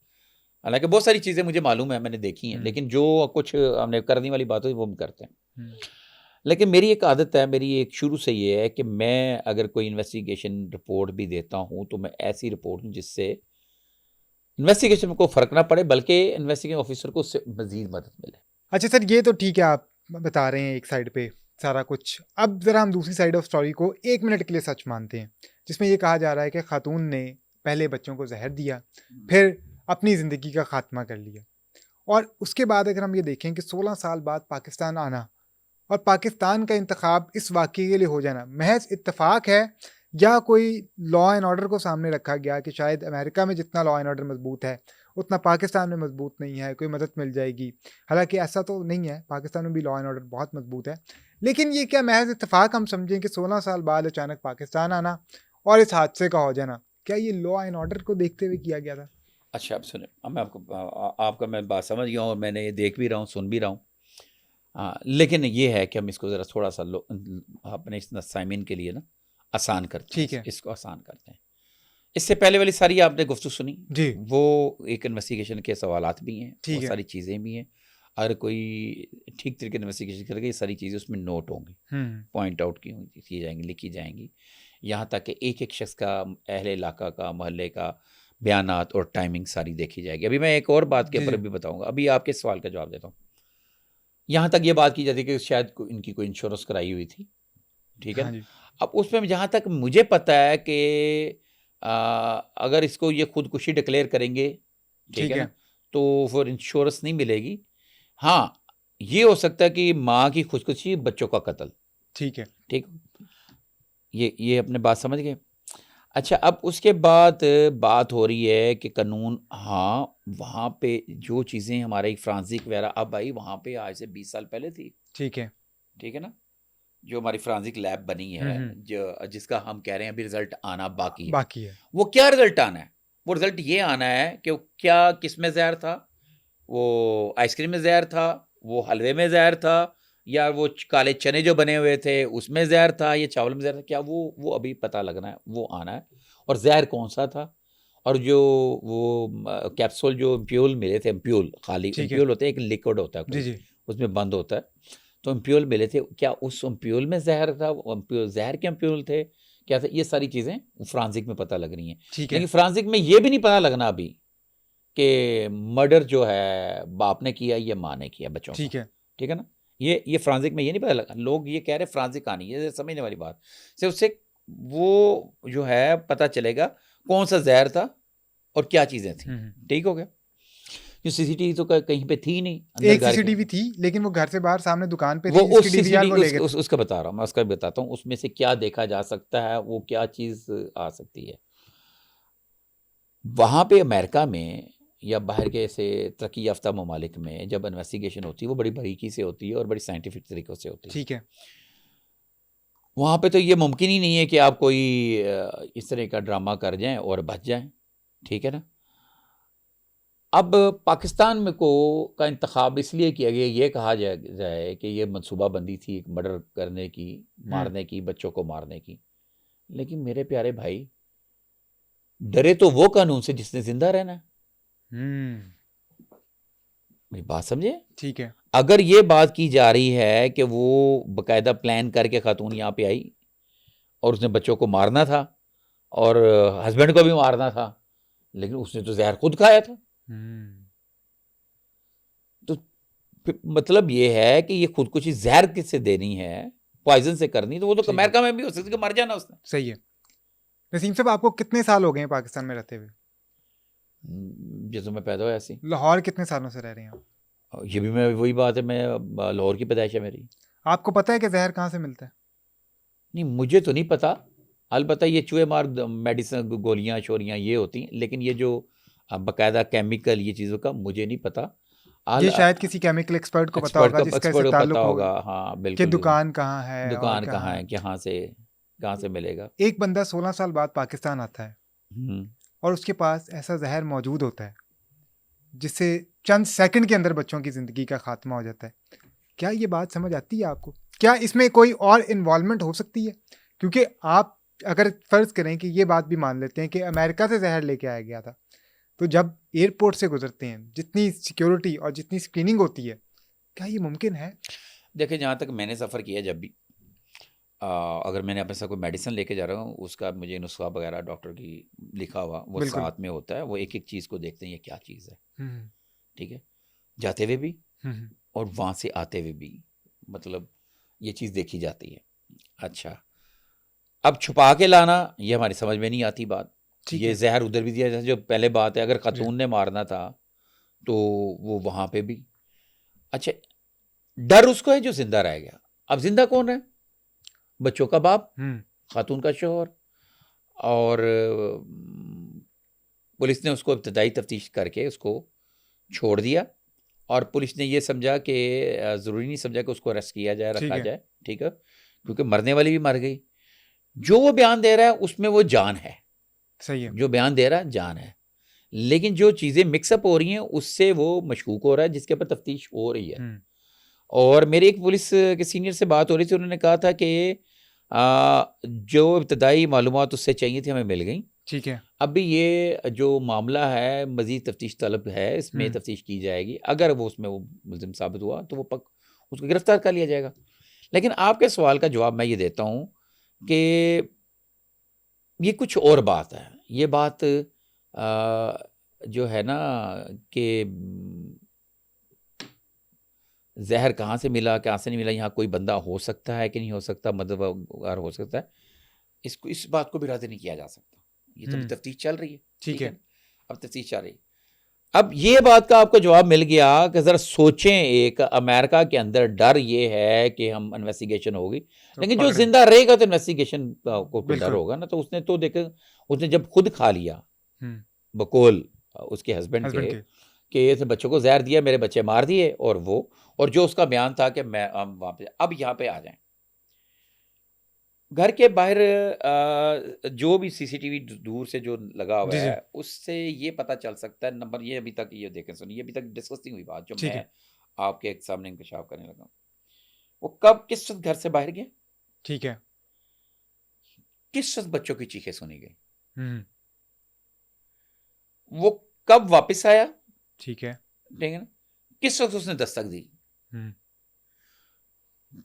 हालांकि बहुत सारी चीजें मुझे मालूम है, मैंने देखी हैं, लेकिन जो कुछ हमने करने वाली बात है वो हम करते हैं। लेकिन मेरी एक आदत है, मेरी एक शुरू से ये है कि मैं अगर कोई इन्वेस्टिगेशन रिपोर्ट भी देता हूं तो मैं ऐसी रिपोर्ट दूं जिससे इन्वेस्टिगेशन में कोई फर्क ना पड़े, बल्कि इन्वेस्टिगेशन ऑफिसर को उससे मजीद मदद मिले। अच्छा सर, ये तो ठीक है, आप बता रहे हैं एक साइड पे सारा कुछ। अब ज़रा हम दूसरी साइड ऑफ स्टोरी को 1 मिनट के लिए सच मानते हैं, जिसमें ये कहा जा रहा है कि खातून ने पहले बच्चों को जहर दिया, फिर अपनी ज़िंदगी का खात्मा कर लिया, और उसके बाद अगर हम ये देखें कि 16 साल बाद पाकिस्तान आना और पाकिस्तान का इंतखाब इस वाक़ये के लिए हो जाना महज इत्तेफाक है, या कोई लॉ एंड ऑर्डर को सामने रखा गया कि शायद अमेरिका में जितना लॉ एंड ऑर्डर मजबूत है उतना पाकिस्तान में मजबूत नहीं है, कोई मदद मिल जाएगी। हालांकि ऐसा तो नहीं है, पाकिस्तान में भी लॉ एंड ऑर्डर बहुत मजबूत है। लेकिन ये क्या महज इत्तेफाक हम समझें कि 16 साल बाद अचानक पाकिस्तान आना और इस हादसे का हो जाना, क्या ये लॉ एंड ऑर्डर को देखते हुए किया गया था? अच्छा, अब सुने, अब मैं आपका मैं बात समझ गया हूँ, और मैंने ये देख भी रहा हूँ, सुन भी रहा हूँ। हाँ, लेकिन ये है कि हम इसको ज़रा थोड़ा सा अपने इस साइमिन के लिए ना आसान करते हैं, ठीक है। इसको आसान करते हैं। इससे पहले वाली सारी आपने गुफ्तगू सुनी, जी। वो एक इन्वेस्टिगेशन के सवालात भी हैं, ठीक बहुत है। सारी चीज़ें भी हैं। अगर कोई ठीक तरीके इन्वेस्टिगेशन करेगा, ये सारी चीज़ें उसमें नोट होंगी, पॉइंट आउट की जाएंगी, लिखी जाएंगी। यहाँ तक कि एक एक शख्स का, अहले इलाका का, मोहल्ले का बयानात और टाइमिंग सारी देखी जाएगी। अभी मैं एक और बात के ऊपर भी बताऊँगा, अभी आपके सवाल का जवाब देता हूँ। यहाँ तक ये बात की जाती है कि शायद इनकी कोई इंश्योरेंस कराई हुई थी, ठीक है हाँ ना। जी। अब उसमें जहाँ तक मुझे पता है कि अगर इसको ये खुदकुशी डिक्लेयर करेंगे, ठीक ठीक है ना, है। तो फिर इंश्योरेंस नहीं मिलेगी। हाँ, ये हो सकता है कि माँ की खुदकुशी, बच्चों का कत्ल, ठीक है। ठीक, ये अपने बात समझ गए। अच्छा, अब उसके बाद बात हो रही है कि कानून, हाँ, वहाँ पे जो चीज़ें हमारे फ्रांसिक वगैरह अब आई, वहाँ पे आज से 20 साल पहले थी, ठीक है। ठीक है ना। जो हमारी फ्रांसिक लैब बनी है, जो जिसका हम कह रहे हैं अभी रिजल्ट आना बाकी है, वो क्या रिजल्ट आना है? वो रिजल्ट ये आना है कि क्या किस में जहर था, वो आइसक्रीम में जहर था, वो हलवे में जहर था, या वो काले चने जो बने हुए थे उसमें जहर था, या चावल में जहर था, क्या वो अभी पता लगना है, वो आना है। और जहर कौन सा था, और जो वो कैप्सूल जो इम्प्यूल मिले थे, इम्प्यूल खाली इम्प्यूल होते हैं, एक लिक्विड होता है कोई, उसमें बंद होता है, तो इम्प्यूल मिले थे, क्या उस इम्प्यूल में जहर था, जहर के इम्प्यूल थे, क्या था, ये सारी चीज़ें फ्रांसिक में पता लग रही हैं। लेकिन फ्रांसिक में ये भी नहीं पता लगना अभी कि मर्डर जो है बाप ने किया या माँ ने किया बच्चों का, ठीक है ना। ये फ्रांसिक में ये नहीं पता लगा। लोग ये कह रहे फ्रांसिक कहानी, ये समझने वाली बात से उससे वो जो है पता चलेगा कौन सा जहर था और क्या चीज़ें थी, ठीक हो गया। जो सीसीटीवी तो कहीं पे थी नहीं, एक सीसीटीवी थी, लेकिन वो घर से बाहर सामने दुकान पे थी, वो उस जिसकी डीवीआर वो ले गए। उसका बता रहा हूँ मैं, उसका भी बताता हूँ, उसमें से क्या देखा जा सकता है, वो क्या चीज़ आ सकती है। वहाँ पे अमेरिका में या बाहर के ऐसे तरक्की याफ्ता ममालिक में जब इन्वेस्टिगेशन होती है, वो बड़ी बारीकी से होती है और बड़ी साइंटिफिक तरीक़ों से होती है, ठीक है। वहाँ पे तो ये मुमकिन ही नहीं है कि आप कोई इस तरह का ड्रामा कर जाएं और बच जाएं, ठीक है ना। अब पाकिस्तान में का इंतखाब इसलिए किया गया, ये कहा जाए कि ये मनसूबाबंदी थी एक मर्डर करने की, मारने की, बच्चों को मारने की। लेकिन मेरे प्यारे भाई, डरे तो वो कानून से जिसने जिंदा रहना है। मेरी बात समझे? ठीक है। अगर ये बात की जा रही है कि वो बकायदा प्लान करके खातून यहाँ पे आई और उसने बच्चों को मारना था और हस्बैंड को भी मारना था, लेकिन उसने तो जहर खुद खाया था। मतलब ये है कि ये खुदकुशी जहर किससे देनी है, पॉइजन से करनी, तो वो तो ठीक है। अमेरिका में भी हो सकती है कि मर जाना उसने। सही है। नसीम साहब, आपको कितने साल हो गए हैं पाकिस्तान में रहते हुए? जैसे मैं पैदा हुआ ऐसे ही। लाहौर कितने सालों से रह रहे हैं आप? ये भी मैं वही बात है, मैं लाहौर की पैदाइश है मेरी। आपको पता है कि जहर कहाँ से मिलता है? नहीं, मुझे तो नहीं पता। अलबत्ता ये चूहे मार मेडिसिन, गोलियां शोरियां ये होती हैं, लेकिन ये जो बाकायदा केमिकल ये चीज़ों का मुझे नहीं पता। ये शायद किसी केमिकल एक्सपर्ट को पता होगा, जिसका इससे एक्सपर्ट को पता ताल्लुक हो होगा, हाँ कि बिल्कुल बिल्कुल। दुकान कहाँ है और दुकान कहाँ कहाँ। है, कहाँ से मिलेगा। एक बंदा 16 साल बाद पाकिस्तान आता है हम्म। और उसके पास ऐसा जहर मौजूद होता है जिससे चंद सेकंड के अंदर बच्चों की ज़िंदगी का खात्मा हो जाता है। क्या ये बात समझ आती है आपको? क्या इसमें कोई और इन्वॉल्वमेंट हो सकती है? क्योंकि आप अगर फ़र्ज़ करें कि ये बात भी मान लेते हैं कि अमेरिका से जहर लेके आया गया था, तो जब एयरपोर्ट से गुजरते हैं, जितनी सिक्योरिटी और जितनी स्क्रीनिंग होती है, क्या ये मुमकिन है? देखिए, जहाँ तक मैंने सफ़र किया जब भी, अगर मैंने अपने साथ कोई मेडिसिन लेके जा रहा हूँ, उसका मुझे नुस्खा वगैरह डॉक्टर की लिखा हुआ वो बिल्कुल। साथ में होता है। वो एक एक चीज़ को देखते हैं, ये क्या चीज़ है, हम्म, ठीक है, जाते हुए भी हम्म, और वहाँ से आते हुए भी, मतलब ये चीज़ देखी जाती है। अच्छा, अब छुपा के लाना ये हमारी समझ में नहीं आती बात। ठीक ये है। जहर उधर भी दिया, जैसे जो पहले बात है, अगर जी। खातून ने मारना था तो वो वहाँ पे भी। अच्छा, डर उसको है जो जिंदा रह गया। अब जिंदा कौन है? बच्चों का बाप, हम्म, खातून का शौहर। और पुलिस ने उसको इब्तदाई तफ्तीश करके उसको छोड़ दिया, और पुलिस ने ये समझा कि ज़रूरी नहीं समझा कि उसको अरेस्ट किया जाए, ठीक रखा है। जाए, ठीक है, क्योंकि मरने वाली भी मर गई। जो वो बयान दे रहा है उसमें वो जान है, सही है। जो बयान दे रहा है जान है, लेकिन जो चीज़ें मिक्सअप हो रही हैं उससे वो मशकूक हो रहा है, जिसके ऊपर तफ्तीश हो रही है। हम्म, और मेरी एक पुलिस के सीनियर से बात हो रही थी, उन्होंने कहा था कि जो इब्तदाई मालूमात उससे चाहिए थी हमें मिल गई। ठीक है। अभी ये जो मामला है मज़ीद तफ्तीश तलब है, इसमें हम्म, तफ्तीश की जाएगी। अगर वो उसमें वो मुलज़िम साबित हुआ तो वो उसको गिरफ्तार कर लिया जाएगा। लेकिन आपके सवाल का जवाब मैं ये देता हूँ कि ये कुछ और बात है। ये बात जो है ना कि ज़हर कहाँ से मिला, कहाँ से नहीं मिला, यहाँ कोई बंदा हो सकता है कि नहीं हो सकता, मददगार हो सकता है, इसको इस बात को भी राज़ी नहीं किया जा सकता। ये तो अभी हम्म, तफ्तीश चल रही है, ठीक ठीक है। है ना? अब तफ्तीश चल रही है। अब ये बात का आपको जवाब मिल गया कि ज़रा सोचें, एक अमेरिका के अंदर डर ये है कि हम इन्वेस्टिगेशन होगी, तो लेकिन जो पकड़े। ज़िंदा रहेगा तो इन्वेस्टिगेशन को तो डर बिल्कुल। होगा ना। तो उसने तो देखा, उसने जब खुद खा लिया हम्म, बकौल उसके हस्बैंड हस्बैंड के के। कि इसने बच्चों को जहर दिया, मेरे बच्चे मार दिए, और वो, और जो उसका बयान था कि मैं वहाँ पे, अब यहाँ पे आ जाएं घर के बाहर, जो भी सीसीटीवी दूर से जो लगा हुआ जी, जी। है उससे ये पता चल सकता है। नंबर ये, अभी तक ये देखें सुनिए, अभी तक डिस्कस नहीं हुई बात, जो ठीक मैं है। आपके सामने इंकशाफ करने लगा। वो कब किस वक्त घर से बाहर गया, ठीक है। किस वक्त बच्चों की चीखें सुनी गई, हम्म, वो कब वापस आया, ठीक है। ठीक है ना, किस वक्त उसने दस्तक दी, हम्म,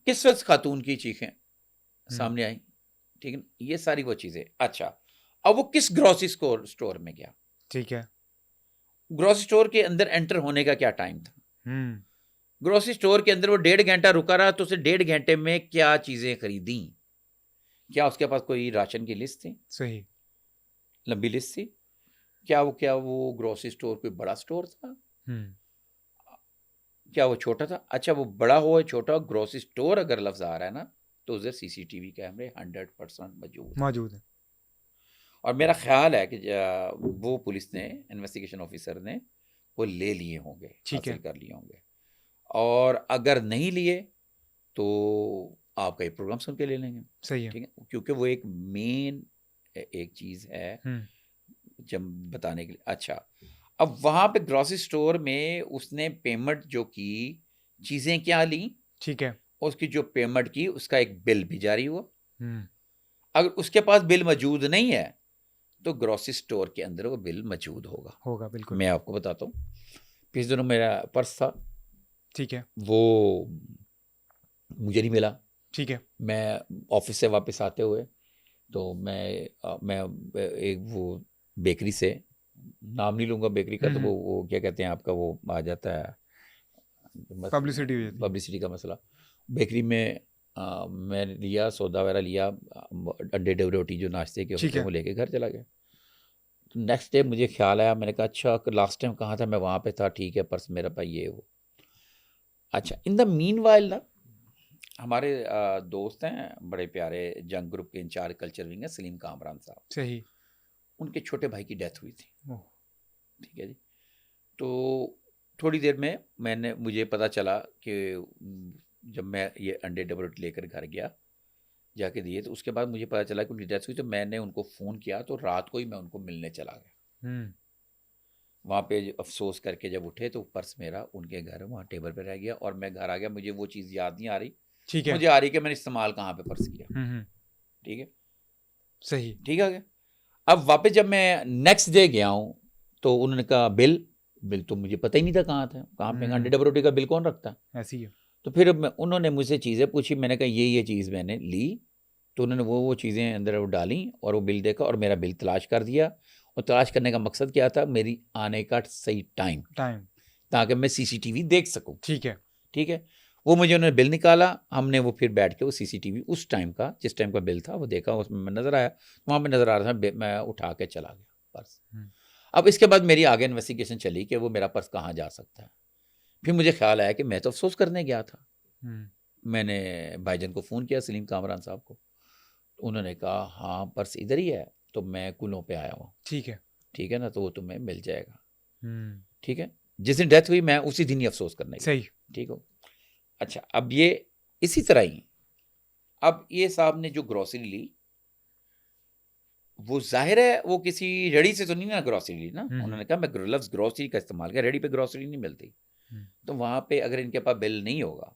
किस वक्त खातून की चीखें हम्म, सामने आई, ठीक है ना, ये सारी वो चीजें। अच्छा, अब वो किस ग्रोसरी स्टोर में गया, ठीक है। ग्रोसरी स्टोर के अंदर एंटर होने का क्या टाइम था, हम्म, ग्रोसरी स्टोर के अंदर वो 1.5 घंटा रुका रहा, तो उसे 1.5 घंटे में क्या चीजें खरीदी, क्या उसके पास कोई राशन की लिस्ट थी, सही। लंबी लिस्ट थी, क्या वो ग्रोसरी स्टोर कोई बड़ा स्टोर था, हम्म, क्या वो छोटा था? अच्छा, वो बड़ा हो या छोटा हो, ग्रोसरी स्टोर अगर लफ्ज आ रहा है ना, तो उधर सीसीटीवी कैमरे 100% मौजूद हैं। मौजूद है। और मेरा ख्याल है कि वो पुलिस ने, इन्वेस्टिगेशन ऑफिसर ने वो ले लिए होंगे, ठीक हासिल है। कर लिए होंगे। और अगर नहीं लिए तो आपका ये प्रोग्राम सुन के ले लेंगे, सही है। ठीक है, क्योंकि वो एक मेन एक चीज़ है हम्म, जब बताने के लिए। अच्छा, अब वहाँ पे ग्रोसरी स्टोर में उसने पेमेंट जो की, चीज़ें क्या ली, ठीक है। उसकी जो पेमेंट की उसका एक बिल भी जारी हुआ। हम्म, अगर उसके पास बिल मौजूद नहीं है तो ग्रोसरी स्टोर के अंदर वो बिल मौजूद होगा। होगा बिल्कुल। मैं आपको बताता हूँ, पिछले दिनों मेरा पर्स था, ठीक है। वो मुझे नहीं मिला। ठीक है। मैं ऑफिस से वापस आते हुए, तो मैं एक वो बेकरी से, नाम नहीं लूँगा बेकरी का, तो हम्म, वो क्या कहते हैं आपका, वो आ जाता है पब्लिसिटी हुई थी। पब्लिसिटी का मसला। बेकरी में मैं लिया सौदा वगैरह लिया, अंडे डबल रोटी जो नाश्ते के ठीक होते हैं है। वो लेके घर चला गया। नेक्स्ट डे मुझे ख्याल आया, मैंने कहा अच्छा लास्ट टाइम कहाँ था, मैं वहाँ पे था, ठीक है पर्स मेरा पाई ये वो। अच्छा इन द मीन वाइल ना हमारे दोस्त हैं बड़े प्यारे, जंग ग्रुप के इंचार्ज कल्चर विंग है सलीम कामरान साहब, सही। उनके छोटे भाई की डेथ हुई थी। ओह। ठीक है जी। तो थोड़ी देर में मुझे पता चला कि जब मैं ये अंडे डबल रोटी लेकर घर गया जाके दिए, तो उसके बाद मुझे पता चला कि उनकी डेथ हुई, तो मैंने उनको फ़ोन किया, तो रात को ही मैं उनको मिलने चला गया। वहाँ पे अफसोस करके जब उठे तो पर्स मेरा उनके घर वहाँ टेबल पे रह गया, और मैं घर आ गया, मुझे वो चीज़ याद नहीं आ रही, ठीक है। मुझे आ रही कि मैंने इस्तेमाल कहाँ पे पर्स किया। ठीक है, सही। ठीक है। अब वापस जब मैं नेक्स्ट डे गया हूँ तो उन्होंने कहा बिल तो मुझे पता ही नहीं था कहाँ था, कहाँ पे अंडे डबल रोटी का बिल कौन रखता है। ऐसी है। तो फिर उन्होंने मुझसे चीज़ें पूछी, मैंने कहा ये चीज़ मैंने ली, तो उन्होंने वो चीज़ें अंदर वो डाली और वो बिल देखा और मेरा बिल तलाश कर दिया। और तलाश करने का मकसद क्या था, मेरी आने का सही टाइम, ताकि मैं सीसीटीवी देख सकूं। ठीक है। ठीक है, वो मुझे उन्होंने बिल निकाला, हमने वो फिर बैठ के वो सीसीटीवी उस टाइम का जिस टाइम का बिल था वो देखा, उसमें मैं नज़र आया, वहाँ पे नज़र आ रहा था, मैं उठा के चला गया पर्स। अब इसके बाद मेरी आगे इन्वेस्टिगेशन चली कि वो मेरा पर्स कहाँ जा सकता है। फिर मुझे ख्याल आया कि मैं तो अफसोस करने गया था। मैंने भाईजान को फ़ोन किया, सलीम कामरान साहब को, उन्होंने कहा हाँ पर्स इधर ही है, तो मैं कुलों पे आया हूँ। ठीक है। ठीक है ना, तो वो तुम्हें मिल जाएगा। ठीक है, जिस दिन डेथ हुई मैं उसी दिन ही अफसोस करने गया। सही। ठीक हो। अच्छा अब ये इसी तरह ही, अब ये साहब ने जो ग्रोसरी ली, वो जाहिर है वो किसी रेडी से तो नहीं ना ग्रोसरी ली ना, उन्होंने कहा मैं लफ्ज़ ग्रोसरी का इस्तेमाल किया, रेडी पे ग्रोसरी नहीं मिलती। तो वहाँ पे अगर इनके पास बिल नहीं होगा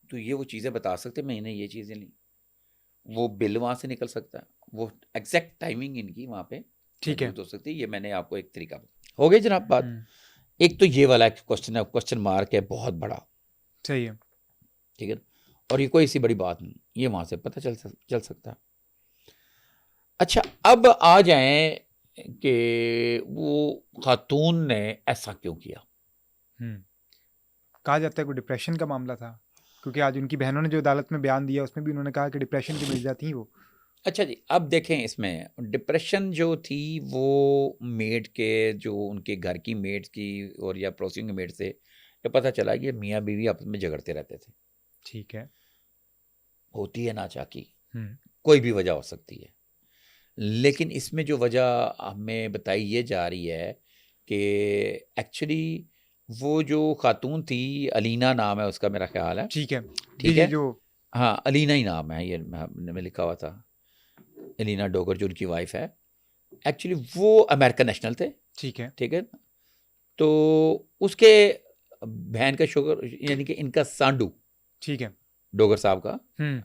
तो ये वो चीज़ें बता सकते मैंने ये चीज़ें ली, वो बिल वहाँ से निकल सकता है, वो एग्जैक्ट टाइमिंग इनकी वहाँ पे ठीक है। मौजूद हो सकती है। ये मैंने आपको एक तरीका बताया। हो गई जनाब बात। एक तो ये वाला क्वेश्चन है, क्वेश्चन मार्क है बहुत बड़ा। सही है। ठीक है, और ये कोई सी बड़ी बात नहीं, ये वहाँ से पता चल सकता है। अच्छा अब आ जाएं कि वो खातून ने ऐसा क्यों किया। कहा जाता है कोई डिप्रेशन का मामला था, क्योंकि आज उनकी बहनों ने जो अदालत में बयान दिया उसमें भी उन्होंने कहा कि डिप्रेशन की मरीज़ा थी वो। अच्छा जी, अब देखें इसमें डिप्रेशन जो थी वो मेड के, जो उनके घर की मेड की और या पड़ोसियों की मेड से ये पता चला कि मियाँ बीवी आपस में झगड़ते रहते थे। ठीक है। होती है नाचाकी, कोई भी वजह हो सकती है, लेकिन इसमें जो वजह हमें बताई ये जा रही है कि एक्चुअली वो जो खातून थी, अलीना नाम है उसका मेरा ख्याल है। ठीक है। ठीक है, जो हाँ अलीना ही नाम है, ये में लिखा हुआ था, एलिना डोगर जो उनकी वाइफ है। एक्चुअली वो अमेरिकन नेशनल थे। ठीक है। ठीक है, तो उसके बहन का शुगर यानी कि इनका सांडू, ठीक है, डोगर साहब का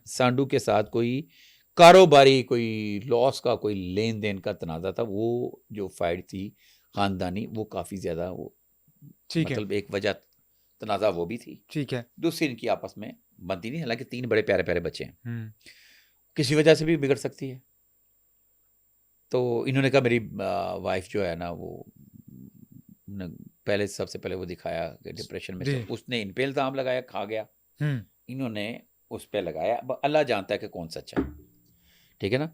सांडू के साथ कोई कारोबारी, कोई लॉस का कोई लेन देन का तनाज़ा था। वो जो फाइट थी ख़ानदानी, वो काफ़ी ज़्यादा वो मतलब एक वजह तनाज़ा वो भी थी। ठीक है। दूसरी इनकी आपस में बनती नहीं, हालांकि 3 बड़े प्यारे प्यारे बच्चे हैं, किसी वजह से भी बिगड़ सकती है। तो इन्होंने कहा मेरी वाइफ जो है ना वो पहले सबसे पहले वो दिखाया कि डिप्रेशन में, तो उसने इन पे इल्ज़ाम लगाया, खा गया, इन्होंने उस पे लगाया। अब अल्लाह जानता है कि कौन सच्चा है। ठीक है ना,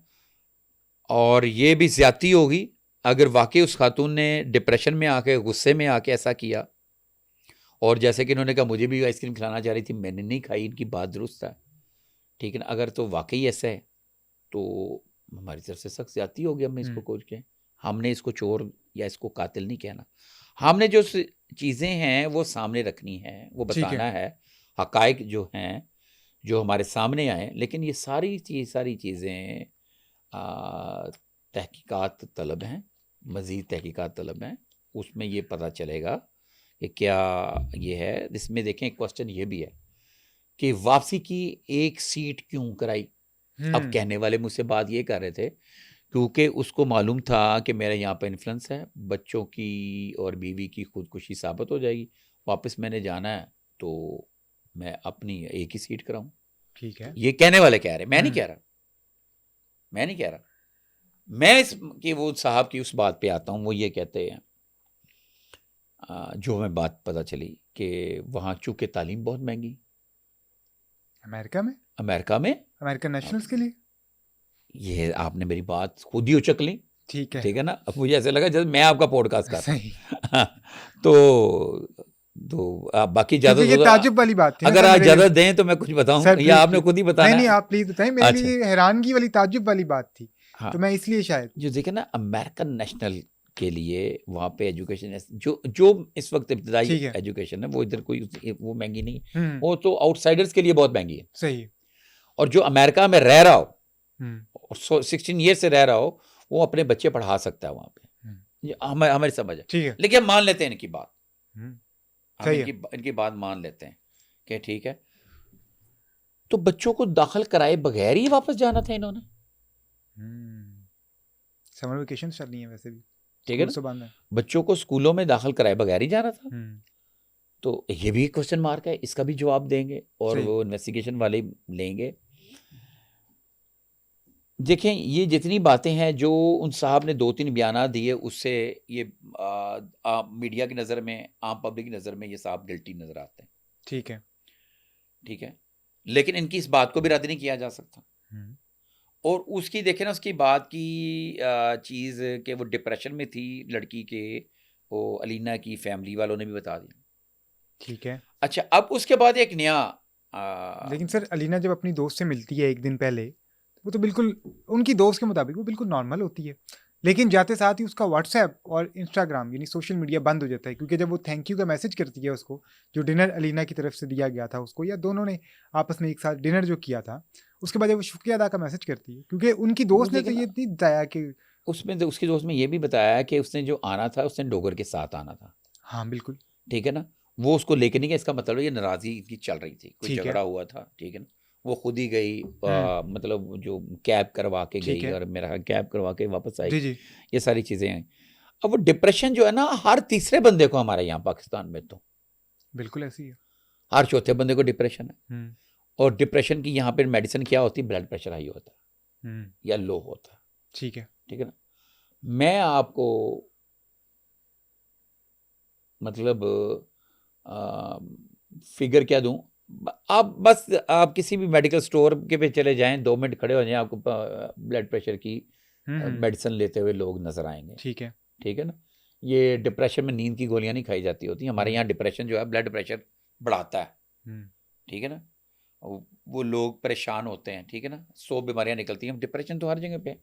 और ये भी ज़्यादती होगी अगर वाकई उस खातून ने डिप्रेशन में आके, गुस्से में आके ऐसा किया। और जैसे कि इन्होंने कहा मुझे भी आइसक्रीम खिलाना चाह रही थी, मैंने नहीं खाई, इनकी बात दुरुस्त है। ठीक है ना, अगर तो वाकई ऐसा है तो हमारी तरफ से सख्त ज़्यादती होगी। हमने इसको खोज के, हमने इसको चोर या इसको कातिल नहीं कहना, हमने जो चीज़ें हैं वो सामने रखनी है, वो बताना है, हकायक जो हैं जो हमारे सामने आए। लेकिन ये सारी चीज़ें तहकीकात तलब हैं, मज़ीद तहकीकात तलब हैं, उसमें ये पता चलेगा कि क्या ये है। इसमें देखें क्वेश्चन ये भी है कि वापसी की 1 सीट क्यों कराई। अब कहने वाले मुझसे बात ये कर रहे थे क्योंकि उसको मालूम था कि मेरे यहाँ पे इन्फ्लुएंस है, बच्चों की और बीवी की खुदकुशी साबित हो जाएगी, वापस मैंने जाना है तो मैं अपनी 1 ही सीट कराऊं। ठीक है, ये कहने वाले कह रहे, मैं नहीं कह रहा। मैं इस कि वो साहब की उस बात पे आता हूँ। वो ये कहते हैं जो हमें बात पता चली कि वहाँ चूँकि तालीम बहुत महंगी, अमेरिका में, अमेरिका में। अमेरिकन अब नेशनल्स के लिए। ये आपने मेरी बात खुद ही उचक ली, ठीक है। ठीक है ना? अब मुझे ऐसा लगा जैसे मैं आपका पॉडकास्ट कर रहा सही। हूँ। तो आप बाकी क्योंकि ज़्यादा ये से ताज्जुब वाली बात थी ना अगर सर आप मेरे लिए। ज़्यादा दें तो मैं कुछ सर बताऊँ या प्लीज आपने प्लीज, खुद ही नहीं बताना नहीं, है? आप प्लीज बताएं, मेरे अच्छा, लिए हैरानगी वाली ताज्जुब वाली बात थी, हाँ। तो मैं इसलिए शायद। जो देखिए ना अमेरिकन नेशनल के लिए वहाँ पे एजुकेशन जो जो इस वक्त इब्तदाई ठीक है। एजुकेशन है वो इधर कोई वो महंगी नहीं, हम्म। वो तो आउटसाइडर्स के लिए बहुत महंगी है। सही। और जो अमेरिका में रह रहा हो हम्म। और 16 ईयर से रह रहा हो वो अपने बच्चे पढ़ा सकता है वहाँ पे, हम्म। ये हमारी समझ है। ठीक है। लेकिन हम मान लेते हैं इनकी बात, हम्म। हम सही है। इनकी बात मान लेते हैं कि ठीक है, तो बच्चों को दाखिल कराए बगैर ही वापस जाना था इन्होंने, समर वेकेशन चल रही है वैसे भी, ठीक है स्कूल ना? से बंद है। बच्चों को स्कूलों में दाखिल कराए बगैर ही जाना था। हम्म। तो ये भी क्वेश्चन मार्क है, इसका भी जवाब देंगे और सही। वो इन्वेस्टिगेशन वाले लेंगे। देखें ये जितनी बातें हैं जो उन साहब ने 2-3 बयाना दिए उससे ये मीडिया की नज़र में, आम पब्लिक की नज़र में ये साहब गिल्टी नज़र आते हैं, ठीक है। ठीक है? लेकिन इनकी इस बात को भी रद्द नहीं किया जा सकता। हम्म। और उसकी देखें ना उसकी बात की चीज़ कि वो डिप्रेशन में थी लड़की के, वो अलीना की फैमिली वालों ने भी बता दिया। ठीक है। अच्छा, अब उसके बाद एक नया लेकिन सर अलीना जब अपनी दोस्त से मिलती है एक दिन पहले, वो तो बिल्कुल उनकी दोस्त के मुताबिक वो बिल्कुल नॉर्मल होती है, लेकिन जाते साथ ही उसका व्हाट्सएप और इंस्टाग्राम यानी सोशल मीडिया बंद हो जाता है, क्योंकि जब वो थैंक यू का मैसेज करती है उसको, जो डिनर अलीना की तरफ से दिया गया था उसको, या दोनों ने आपस में एक साथ डिनर जो किया था, उसके बाद जब वो शुक्रिया अदा का मैसेज करती है, क्योंकि उनकी वो दोस्त ने तो देखें ये ना, नहीं बताया कि। उसमें तो उसकी दोस्त में ये भी बताया कि उसने जो आना था उसने डोगर के साथ आना था, हाँ बिल्कुल। ठीक है ना? वो उसको लेके नहीं गया, इसका मतलब ये नाराज़गी इनकी चल रही थी, कोई ठीक है। झगड़ा हुआ था, ठीक है ना? वो खुद ही गई, मतलब जो कैब करवा के ठीक गई है। और मेरा ख्याल कैब करवा के वापस आई, जी जी। ये सारी चीज़ें हैं। अब वो डिप्रेशन जो है ना हर तीसरे बंदे को हमारे यहाँ पाकिस्तान में, तो बिल्कुल ऐसी है। हर चौथे बंदे को डिप्रेशन है। हम्म। और डिप्रेशन की यहाँ पे मेडिसिन क्या होती है? ब्लड प्रेशर हाई होता हम्म। है या लो होता है, ठीक है। ठीक है ना? मैं आपको मतलब फिगर क्या दूं, आप बस आप किसी भी मेडिकल स्टोर के पे चले जाएं, 2 मिनट खड़े हो जाएं, आपको ब्लड प्रेशर की हम्म। मेडिसिन लेते हुए लोग नजर आएंगे, ठीक है। ठीक है ना? ये डिप्रेशन में नींद की गोलियां नहीं खाई जाती होती, हमारे यहाँ डिप्रेशन जो है ब्लड प्रेशर बढ़ाता है, हम्म। ठीक है ना? वो लोग परेशान होते हैं, ठीक है ना? 100 बीमारियां निकलती हैं, डिप्रेशन तो हर जगह पे है।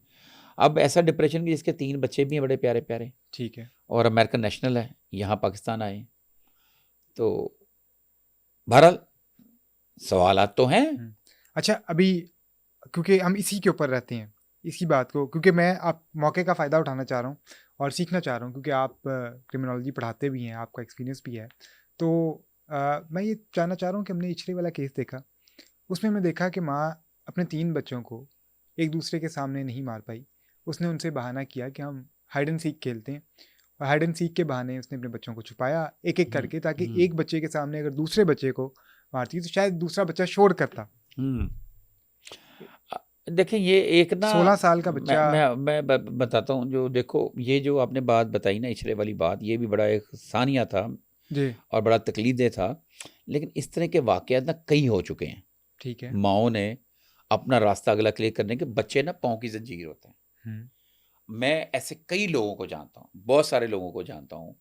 अब ऐसा डिप्रेशन कि जिसके 3 बच्चे भी हैं बड़े प्यारे प्यारे, ठीक है। और अमेरिकन नेशनल है, यहाँ पाकिस्तान आए हैं। तो बहरहाल सवालात तो हैं। अच्छा अभी, क्योंकि हम इसी के ऊपर रहते हैं, इसी बात को, क्योंकि मैं आप मौके का फ़ायदा उठाना चाह रहा हूँ और सीखना चाह रहा हूँ, क्योंकि आप क्रिमिनोलॉजी पढ़ाते भी हैं, आपका एक्सपीरियंस भी है, तो मैं ये जानना चाह रहा हूँ कि हमने इचरे वाला केस देखा, उसमें हमने देखा कि माँ अपने 3 बच्चों को एक दूसरे के सामने नहीं मार पाई। उसने उनसे बहाना किया कि हम हाइड एंड सीक खेलते हैं, और हाइड एंड सीक के बहाने उसने अपने बच्चों को छुपाया एक एक करके, ताकि एक बच्चे के सामने अगर दूसरे बच्चे को मारती तो शायद दूसरा बच्चा शोर करता। देखें ये एक ना 16 साल का मैं बच्चा। मैं मैं बताता हूँ, जो देखो ये जो आपने बात बताई ना इचरे वाली बात, ये भी बड़ा एक सानिया था जी। और बड़ा तकलीफदेह था, लेकिन इस तरह के वाक़यात ना कई हो चुके हैं। ठीक है। माओं ने अपना रास्ता अगला क्लियर करने के, बच्चे ना पाँव की जंजीर होते हैं। हम्म। मैं ऐसे कई लोगों को जानता हूँ, बहुत सारे लोगों को जानता हूँ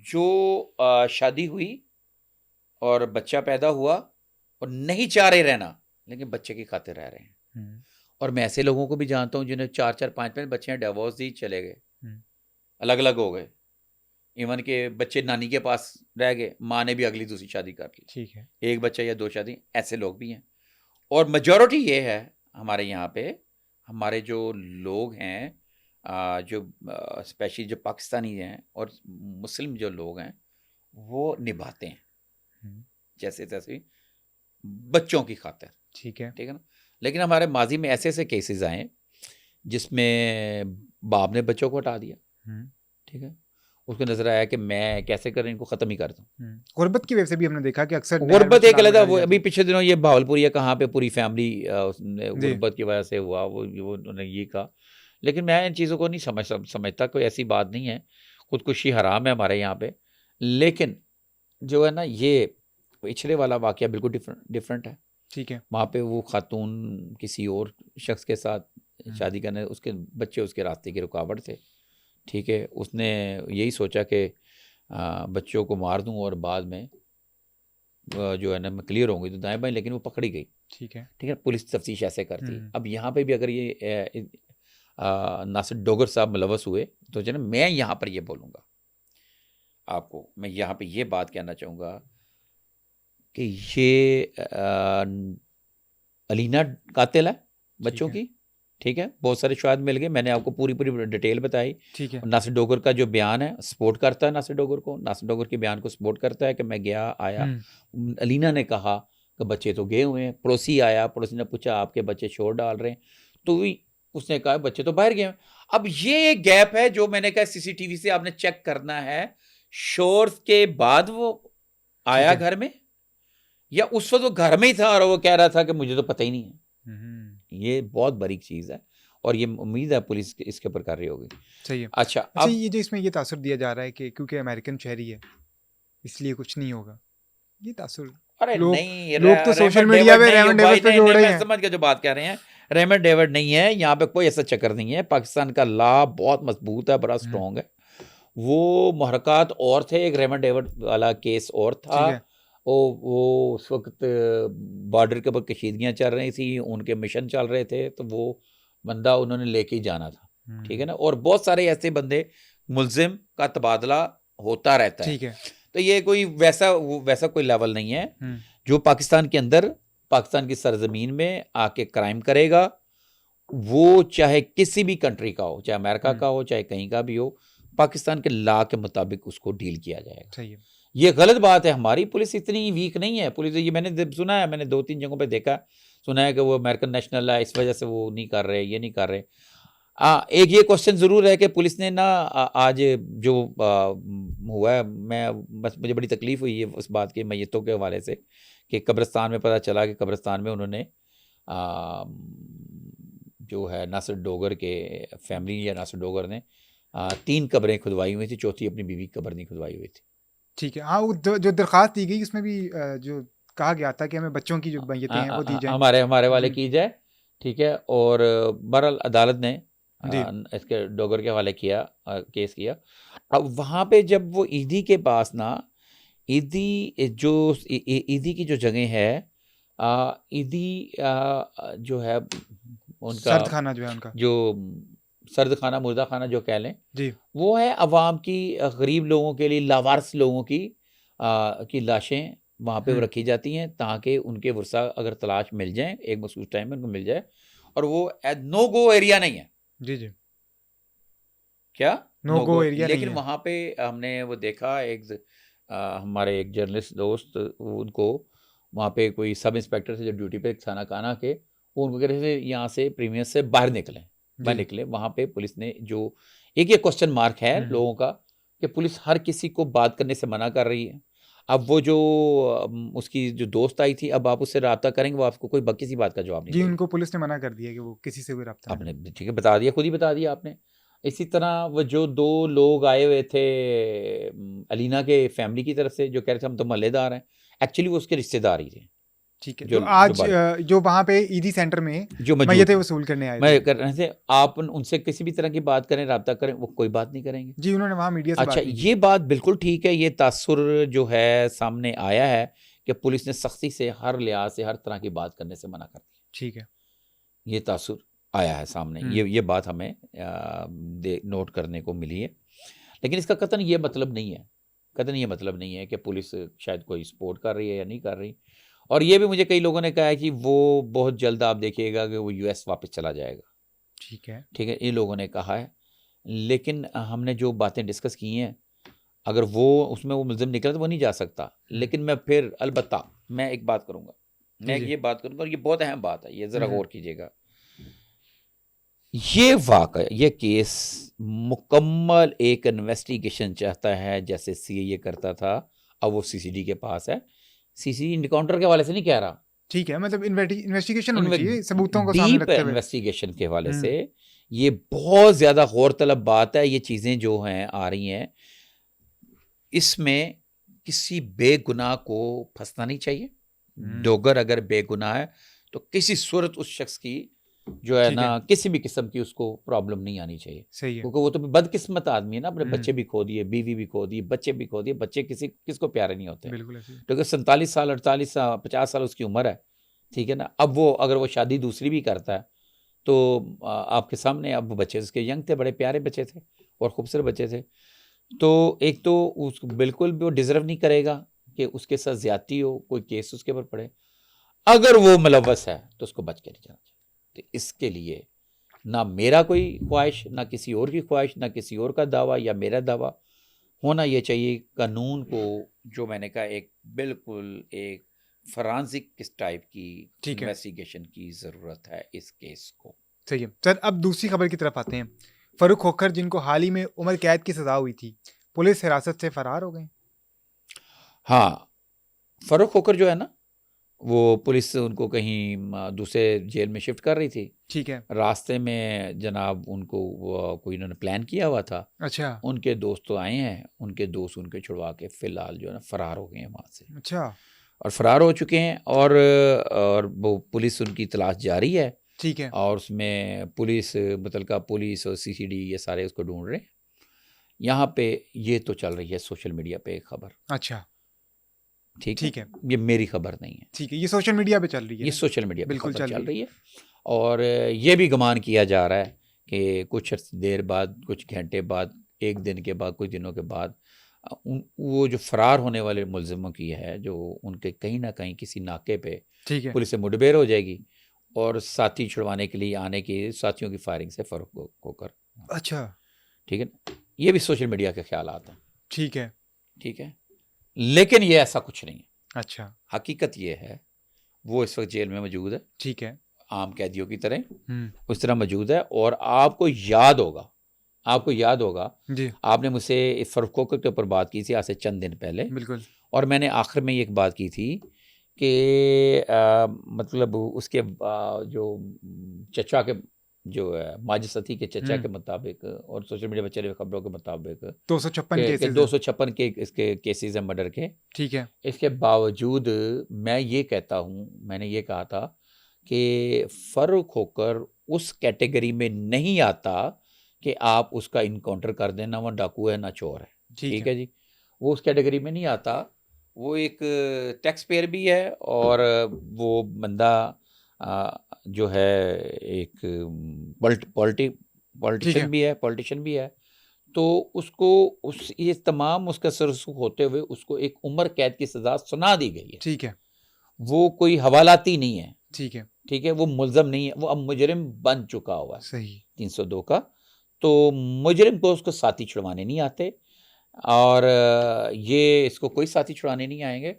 जो शादी हुई और बच्चा पैदा हुआ और नहीं चाह रहे रहना, लेकिन बच्चे की खातिर रह रहे हैं। हम्म। और मैं ऐसे लोगों को भी जानता हूँ जिन्हें 4-4 5-5 बच्चे हैं, डिवोर्स दी चले गए, हम्म। अलग अलग हो गए, इवन के बच्चे नानी के पास रह गए, माँ ने भी अगली दूसरी शादी कर ली, ठीक है। एक बच्चा या 2 शादी, ऐसे लोग भी हैं। और मेजॉरिटी ये है हमारे यहाँ पे, हमारे जो लोग हैं, जो स्पेशली जो पाकिस्तानी हैं और मुस्लिम जो लोग हैं, वो निभाते हैं हम्म। जैसे तैसे बच्चों की खातिर, ठीक है। ठीक है ना? लेकिन हमारे माजी में ऐसे ऐसे केसेस आए जिसमें बाप ने बच्चों को हटा दिया, हम्म। ठीक है? उसको नजर आया कि मैं कैसे कर इनको ख़त्म ही कर दूं। गुर्बत की वजह से भी हमने देखा कि अक्सर नहर में गुर्बत एक छलांग अलग है, लगा दी वो जाती अभी है। पिछले दिनों ये भावलपुर या कहाँ पे पूरी फैमिली जी। गुर्बत की वजह से हुआ, वो उन्होंने ये कहा। लेकिन मैं इन चीज़ों को नहीं समझता, कोई ऐसी बात नहीं है, खुदकुशी हराम है हमारे यहाँ पे, लेकिन जो है ना, ये पिछले वाला वाक़या बिल्कुल डिफरेंट है। ठीक है। वहाँ पे वो खातून किसी और शख्स के साथ शादी करने, उसके बच्चे उसके रास्ते की रुकावट थे, ठीक है। उसने यही सोचा कि बच्चों को मार दूं और बाद में जो है ना मैं क्लियर होंगी तो दाएं बाएं, लेकिन वो पकड़ी गई। ठीक है। ठीक है, पुलिस तफ्तीश ऐसे करती है। अब यहाँ पे भी अगर ये नासिर डोगर साहब मुलवस हुए तो जो है ना, मैं यहाँ पर ये बोलूँगा आपको, मैं यहाँ पे ये बात कहना चाहूँगा कि ये अलीना कातिल है बच्चों है। की, ठीक है। बहुत सारे शवाहिद मिल गए, मैंने आपको पूरी पूरी डिटेल बताई। ठीक है। और नासिर डोगर का जो बयान है सपोर्ट करता है, नासिर डोगर को, नासिर डोगर के बयान को सपोर्ट करता है कि मैं गया आया। अलीना ने कहा कि बच्चे तो गए हुए हैं। पड़ोसी आया, पड़ोसी ने पूछा आपके बच्चे शोर डाल रहे हैं, तो उसने कहा बच्चे तो बाहर गए हैं। अब ये एक गैप है जो मैंने कहा सीसीटीवी से आपने चेक करना है, शोर के बाद वो आया घर में या उस वक्त वो घर में ही था और वो कह रहा था कि मुझे तो पता ही नहीं है। ये बहुत बारीक चीज है और ये उम्मीद है पुलिस इसके ऊपर कार्रवाई होगी। सही है। अच्छा, अब ये जो इसमें ये तासुर दिया जा रहा है कि क्योंकि अमेरिकन शहरी है इसलिए कुछ नहीं होगा, ये तासुर अरे लोग नहीं, लोग तो सोशल मीडिया पे रेमंड डेविस पे जोड़ रहे हैं। समझ के जो बात कह रहे हैं, रेमंड डेविड नहीं है यहाँ पे, कोई ऐसा चक्कर नहीं है। पाकिस्तान का लॉ बहुत मजबूत है, बड़ा स्ट्रॉन्ग है। वो मुहरकात और थे, एक रेमंड डेविड वाला केस और था। वो उस वक्त बॉर्डर के ऊपर कशीदगियाँ चल रही थी, उनके मिशन चल रहे थे, तो वो बंदा उन्होंने लेके ही जाना था, ठीक है ना। और बहुत सारे ऐसे बंदे, मुलजिम का तबादला होता रहता है, ठीक है। तो ये कोई वैसा कोई लेवल नहीं है जो पाकिस्तान के अंदर, पाकिस्तान की सरजमीन में आके क्राइम करेगा, वो चाहे किसी भी कंट्री का हो, चाहे अमेरिका का हो, चाहे कहीं का भी हो, पाकिस्तान के लॉ के मुताबिक उसको डील किया जाएगा। सही है। ये गलत बात है, हमारी पुलिस इतनी वीक नहीं है। पुलिस, ये मैंने सुना है, मैंने 2-3 जगहों पे देखा, सुना है कि वो अमेरिकन नेशनल है, इस वजह से वो नहीं कर रहे, ये नहीं कर रहे। एक ये क्वेश्चन ज़रूर है कि पुलिस ने ना आज जो हुआ है, बस मुझे बड़ी तकलीफ़ हुई है उस बात की, मैयतों के हवाले से, कि कब्रिस्तान में पता चला कि कब्रिस्तान में उन्होंने जो है नासिर डोगर के फैमिली या नासिर डोगर ने 3 कब्रें खुदवाई हुई थी, चौथी अपनी बीवी की कब्र नहीं खुदवाई हुई थी। ठीक है। हाँ, वो जो दरख्वास्त दी गई उसमें भी जो कहा गया था कि हमें बच्चों की जो मैयतें हैं वो दी जाए, हमारे वाले की जाए, ठीक है। और बहरहाल अदालत ने इसके डोगर के हवाले किया, केस किया। अब वहाँ पे जब वो ईदी के पास ना, ईदी की जो जगह है, ईदी जो है उनका सर्द खाना जो है उनका, जो सर्द खाना, मुर्दा खाना जो कह लें जी, वो है अवाम की, गरीब लोगों के लिए, लावारिस लोगों की लाशें वहाँ पे वो रखी जाती हैं ताकि उनके वर्सा अगर तलाश मिल जाए एक मखसूस टाइम में उनको मिल जाए। और वो नो गो एरिया नहीं है। जी जी, क्या नो गो एरिया नहीं लेकिन है। वहाँ पे हमने वो देखा, हमारे एक जर्नलिस्ट दोस्त, उनको वहाँ पे कोई सब इंस्पेक्टर थे जो ड्यूटी पे थाना काना के, वो उनको कह रहे थे यहाँ से प्रीमियस से बाहर निकले। वहाँ पे पुलिस ने जो एक क्वेश्चन मार्क है लोगों का कि पुलिस हर किसी को बात करने से मना कर रही है। अब वो जो उसकी जो दोस्त आई थी, अब आप उससे रब्ता करेंगे, वो आपको कोई किसी बात का जवाब नहीं जी, देगी। उनको पुलिस ने मना कर दिया कि वो किसी से कोई रब्ता आपने ठीक है बता दिया, खुद ही बता दिया आपने। इसी तरह वो जो 2 लोग आए हुए थे अलीना के फैमिली की तरफ से, जो कह रहे थे हम तो महल्लेदार हैं, एक्चुअली वो उसके रिश्तेदार ही थे। ठीक है। तो आज जो वहाँ पे ईदी सेंटर में जो मैयतें वसूल करने आए मैं कर रहे थे, आप उनसे किसी भी तरह की बात करें, रब्ता करें, वो कोई बात नहीं करेंगे। जी, उन्होंने वहाँ मीडिया से अच्छा, बात नहीं की। ये बात बिल्कुल ठीक है। ये तासुर जो है सामने आया है कि पुलिस ने सख्ती से हर लिहाज से हर तरह की बात करने से मना कर दिया। ठीक है। ये तासुर आया है सामने, ये बात हमें नोट करने को मिली है। लेकिन इसका कतन ये मतलब नहीं है कि पुलिस शायद कोई सपोर्ट कर रही है या नहीं कर रही। और ये भी मुझे कई लोगों ने कहा है कि वो बहुत जल्द आप देखिएगा कि वो यूएस वापस चला जाएगा। ठीक है, ये लोगों ने कहा है। लेकिन हमने जो बातें डिस्कस की हैं, अगर वो उसमें वो मुल्ज़िम निकला तो वो नहीं जा सकता। लेकिन मैं फिर अलबत्ता मैं एक बात करूँगा, ये बात करूँगा, और ये बहुत अहम बात है, ये ज़रा गौर कीजिएगा। ये वाक़या, ये केस मुकम्मल एक इन्वेस्टिगेशन चाहता है, जैसे सीआईए करता था। अब वो सीसीडी के पास है। सीसीडी इनकाउंटर के हवाले से नहीं कह रहा, ठीक है, मतलब इन्वेस्टिगेशन होनी चाहिए सबूतों को सामने डीप रखते हुए। इन्वेस्टिगेशन के हवाले से ये बहुत ज़्यादा गौरतलब बात है। ये चीज़ें जो हैं आ रही हैं, इसमें किसी बेगुनाह को फंसना नहीं चाहिए। हम्म, डॉगर अगर बेगुनाह है तो किसी सूरत उस शख्स की जो है ठीक ना है, किसी भी किस्म की उसको प्रॉब्लम नहीं आनी चाहिए, सही है। क्योंकि वो तो बदकिस्मत आदमी है ना, अपने हम्म, बच्चे भी खो दिए, बीवी भी खो दी, बच्चे भी खो दिए। बच्चे किसको प्यारे नहीं होते, बिल्कुल ऐसे ही। क्योंकि 47 साल 48 साल 50 साल उसकी उम्र है, ठीक है ना। अब वो अगर वो शादी दूसरी भी करता है तो आपके सामने, अब वो बच्चे उसके यंग थे, बड़े प्यारे बच्चे थे और खूबसूरत बच्चे थे। तो एक तो उस बिल्कुल भी वो डिजर्व नहीं करेगा कि उसके साथ ज्यादती हो, कोई केस उसके ऊपर पड़े। अगर वो मुलव्वस है तो उसको बच के नहीं जाना चाहिए। तो इसके लिए ना मेरा कोई ख्वाहिश, ना किसी और की ख्वाहिश, ना किसी और का दावा या मेरा दावा होना ये चाहिए। कानून को, जो मैंने कहा, एक बिल्कुल एक फॉरेंसिक किस टाइप की ठीक है, इन्वेस्टिगेशन की ज़रूरत है इस केस को। सही है। सर, अब दूसरी खबर की तरफ आते हैं। फरूक खोखर, जिनको हाल ही में उम्र कैद की सजा हुई थी, पुलिस हिरासत से फरार हो गए। हाँ, फर्रुख होकर जो है ना, वो पुलिस उनको कहीं दूसरे जेल में शिफ्ट कर रही थी। ठीक है। रास्ते में जनाब उनको कोई इन्होंने प्लान किया हुआ था। अच्छा। उनके दोस्त तो आए हैं, उनके दोस्त उनके छुड़वा के फिलहाल जो है ना फरार हो गए हैं वहाँ से, अच्छा। और फरार हो चुके हैं। और वो पुलिस उनकी तलाश जारी है, ठीक है। और उसमें पुलिस, मुतलका पुलिस और सीसीडी ये सारे उसको ढूंढ रहे हैं। यहाँ पे ये तो चल रही है सोशल मीडिया पे एक खबर, अच्छा। ठीक है, ठीक है। ये मेरी खबर नहीं है, ठीक है, ये सोशल मीडिया पे चल रही है ये ना? सोशल मीडिया पे बिल्कुल खबर चल चल रही है। रही है। और ये भी गुमान किया जा रहा है कि कुछ देर बाद, कुछ घंटे बाद, एक दिन के बाद, कुछ दिनों के बाद वो जो फरार होने वाले मुलजिमों की है, जो उनके कहीं ना कहीं किसी नाके पे ठीक है। पुलिस से मुठभेड़ हो जाएगी, और साथी छुड़वाने के लिए आने की साथियों की फायरिंग से फर्क होकर, अच्छा। ठीक है ना। ये भी सोशल मीडिया के ख्याल हैं, ठीक है। ठीक है, लेकिन ये ऐसा कुछ नहीं है। अच्छा। हकीकत ये है, वो इस वक्त जेल में मौजूद है, ठीक है। आम कैदियों की तरह हम्म। उस तरह मौजूद है। और आपको याद होगा, जी। आपने मुझसे इस फर्रुख खोखर के ऊपर बात की थी आज से चंद दिन पहले, बिल्कुल। और मैंने आखिर में एक बात की थी कि मतलब उसके जो चचा के, जो है माजिद सती के चचा के मुताबिक, और सोशल मीडिया पर चले हुए खबरों के मुताबिक 256 कि केसेस है। 256 के इसके केसेस हैं मर्डर के। ठीक है। इसके बावजूद मैं ये कहता हूँ, मैंने ये कहा था कि फर्रुख होकर उस कैटेगरी में नहीं आता कि आप उसका इनकाउंटर कर दें, ना वो डाकू है ना चोर है, ठीक ठीक है। है जी। वो उस कैटेगरी में नहीं आता। वो एक टैक्स पेयर भी है, और वो बंदा जो है एक ठीक है। पॉलिटिशियन भी है। तो उसको उस ये तमाम उसका सरसुख होते हुए उसको एक उम्र कैद की सज़ा सुना दी गई है। ठीक है। वो कोई हवालाती नहीं है, ठीक है। ठीक है, वो मुल्ज़म नहीं है, वो अब मुजरिम बन चुका हुआ है सही। 302 का। तो मुजरिम को उसको साथी छुड़वाने नहीं आते, और ये इसको कोई साथी छुड़ाने नहीं आएंगे।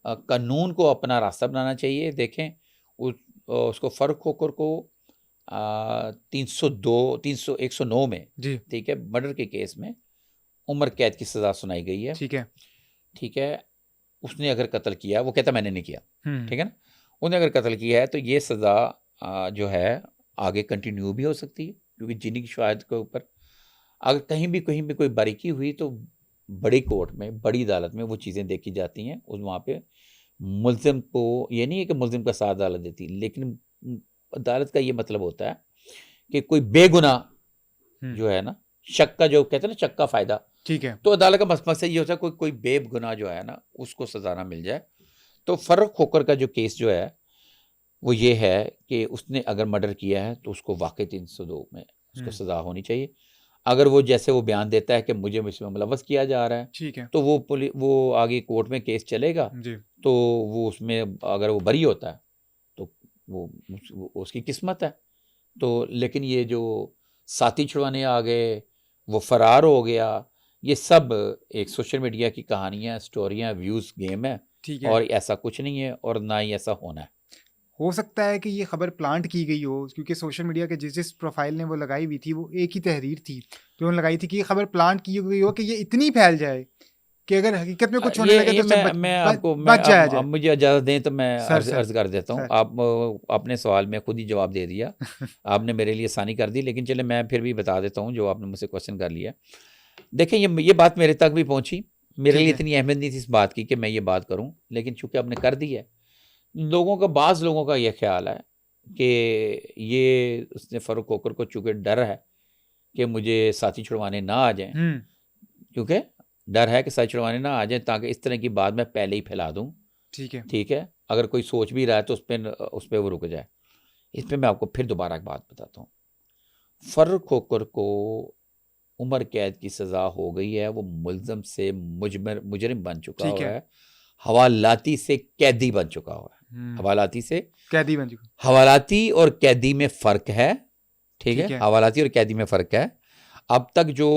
कानून को अपना रास्ता बनाना चाहिए। देखें, उसको फर्रुख खोखर को 302 300 109 में, जी। ठीक है, मर्डर के केस में उम्र कैद की सज़ा सुनाई गई है, ठीक है। ठीक है। उसने अगर कत्ल किया, वो कहता मैंने नहीं किया, हम्म। ठीक है ना। उसने अगर कत्ल किया है तो ये सज़ा जो है आगे कंटिन्यू भी हो सकती है, क्योंकि जिन्हीं की शहादत के ऊपर अगर कहीं भी कोई बारीकी हुई तो बड़ी कोर्ट में, बड़ी अदालत में वो चीज़ें देखी जाती हैं। उस वहाँ पे मुल्ज़िम को, ये नहीं है कि मुल्ज़िम का साथ अदालत देती, लेकिन अदालत का ये मतलब होता है कि कोई बेगुनाह जो है ना, शक का, जो कहते हैं ना, शक का फ़ायदा, ठीक है। तो अदालत का मकसद ये होता है कोई बेगुनाह जो है ना उसको सज़ा ना मिल जाए। तो फर्रुख खोखर का जो केस जो है वो ये है कि उसने अगर मर्डर किया है तो उसको वाकई 302 में उसको सज़ा होनी चाहिए। अगर वो, जैसे वो बयान देता है कि मुझे इसमें मुलव्वस किया जा रहा है, ठीक है। तो वो आगे कोर्ट में केस चलेगा। जी। तो वो उसमें अगर वो बरी होता है तो वो उसकी किस्मत है। तो लेकिन ये जो साथी छुड़वाने आ गए, वो फरार हो गया, ये सब एक सोशल मीडिया की कहानियाँ, स्टोरियाँ, व्यूज़ गेम है, ठीक है। और ऐसा कुछ नहीं है, और ना ही ऐसा होना है। हो सकता है कि ये खबर प्लांट की गई हो, क्योंकि सोशल मीडिया के जिस प्रोफाइल ने वो लगाई हुई थी वो एक ही तहरीर थी जो उन्होंने लगाई थी कि ये खबर प्लांट की गई हो कि ये इतनी फैल जाए कि अगर हकीकत में कुछ होने लगे ये तो उससे मैं आपको, बच जाया अब जाए। मुझे इजाज़त दें तो मैं सर, अर्ज़ सर, अर्ज़ कर देता हूँ। सर। आप अपने सवाल में खुद ही जवाब दे दिया। आपने मेरे लिए आसानी कर दी, लेकिन चले मैं फिर भी बता देता हूँ जो आपने मुझसे क्वेश्चन कर लिया। देखें, ये बात मेरे तक भी पहुँची, मेरे ठीक लिए है। इतनी अहमियत नहीं थी इस बात की कि मैं ये बात करूं, लेकिन चूंकि आपने कर दी है, बाज़ लोगों का ये ख्याल है कि ये उसने फ़ारूक कोकर को चूंकि डर है कि मुझे साथी छुड़वाने ना आ जाएं, हुँ, क्योंकि डर है कि साथी छुड़वाने ना आ जाएं, ताकि इस तरह की बात मैं पहले ही फैला दूं, ठीक है। ठीक है, अगर कोई सोच भी रहा है तो उस पे वो रुक जाए। इस पे मैं आपको फिर दोबारा एक बात बताता हूँ। फ़ारूक कोकर को उम्र कैद की सज़ा हो गई है, वो मुल्ज़म से मुजरिम बन चुका ठीक हुआ है। है, हवालाती से कैदी बन चुका हुआ है। हुँ, हवालाती से कैदी बन चुका। हवालाती और कैदी में फ़र्क है, ठीक है? ठीक है। हवालाती और कैदी में फ़र्क है। अब तक जो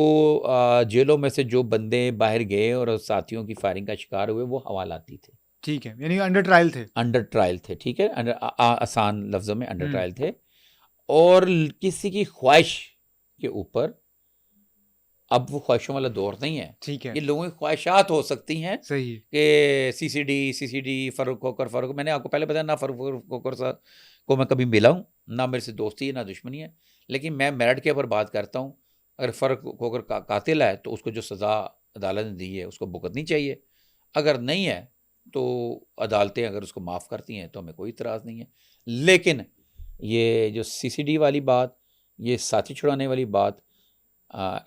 जेलों में से जो बंदे बाहर गए और साथियों की फायरिंग का शिकार हुए, वो हवालाती थे, ठीक है, यानी अंडर ट्रायल थे। अंडर ट्रायल थे, ठीक है? आसान लफ्ज़ों में अंडर हुँ, ट्रायल थे, और किसी की ख्वाहिश के ऊपर, अब वो ख्वाहिशों वाला दौर नहीं है। ठीक है, ये लोगों की ख्वाहिशात हो सकती हैं सही है। कि सीसीडी, फ़ारूक, मैंने आपको पहले बताया ना, फ़ारूक कोकर साहब को मैं कभी मिला हूँ, ना मेरे से दोस्ती है, ना दुश्मनी है। लेकिन मैं मेरिट के ऊपर बात करता हूँ। अगर फ़ारूक कोकर का कातिल है, तो उसको जो सज़ा अदालत ने दी है, उसको भुगतनी चाहिए। अगर नहीं है, तो अदालतें अगर उसको माफ़ करती हैं, तो हमें कोई इतराज़ नहीं है। लेकिन ये जो सीसीडी वाली बात, ये साथी छुड़ाने वाली बात,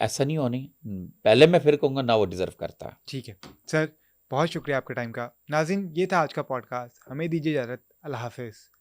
ऐसा नहीं होनी। पहले मैं फिर कहूँगा ना, वो डिज़र्व करता है। ठीक है। सर, बहुत शुक्रिया आपके टाइम का। नाज़रीन, ये था आज का पॉडकास्ट। हमें दीजिए इजाज़त। अल्लाह हाफ़िज़।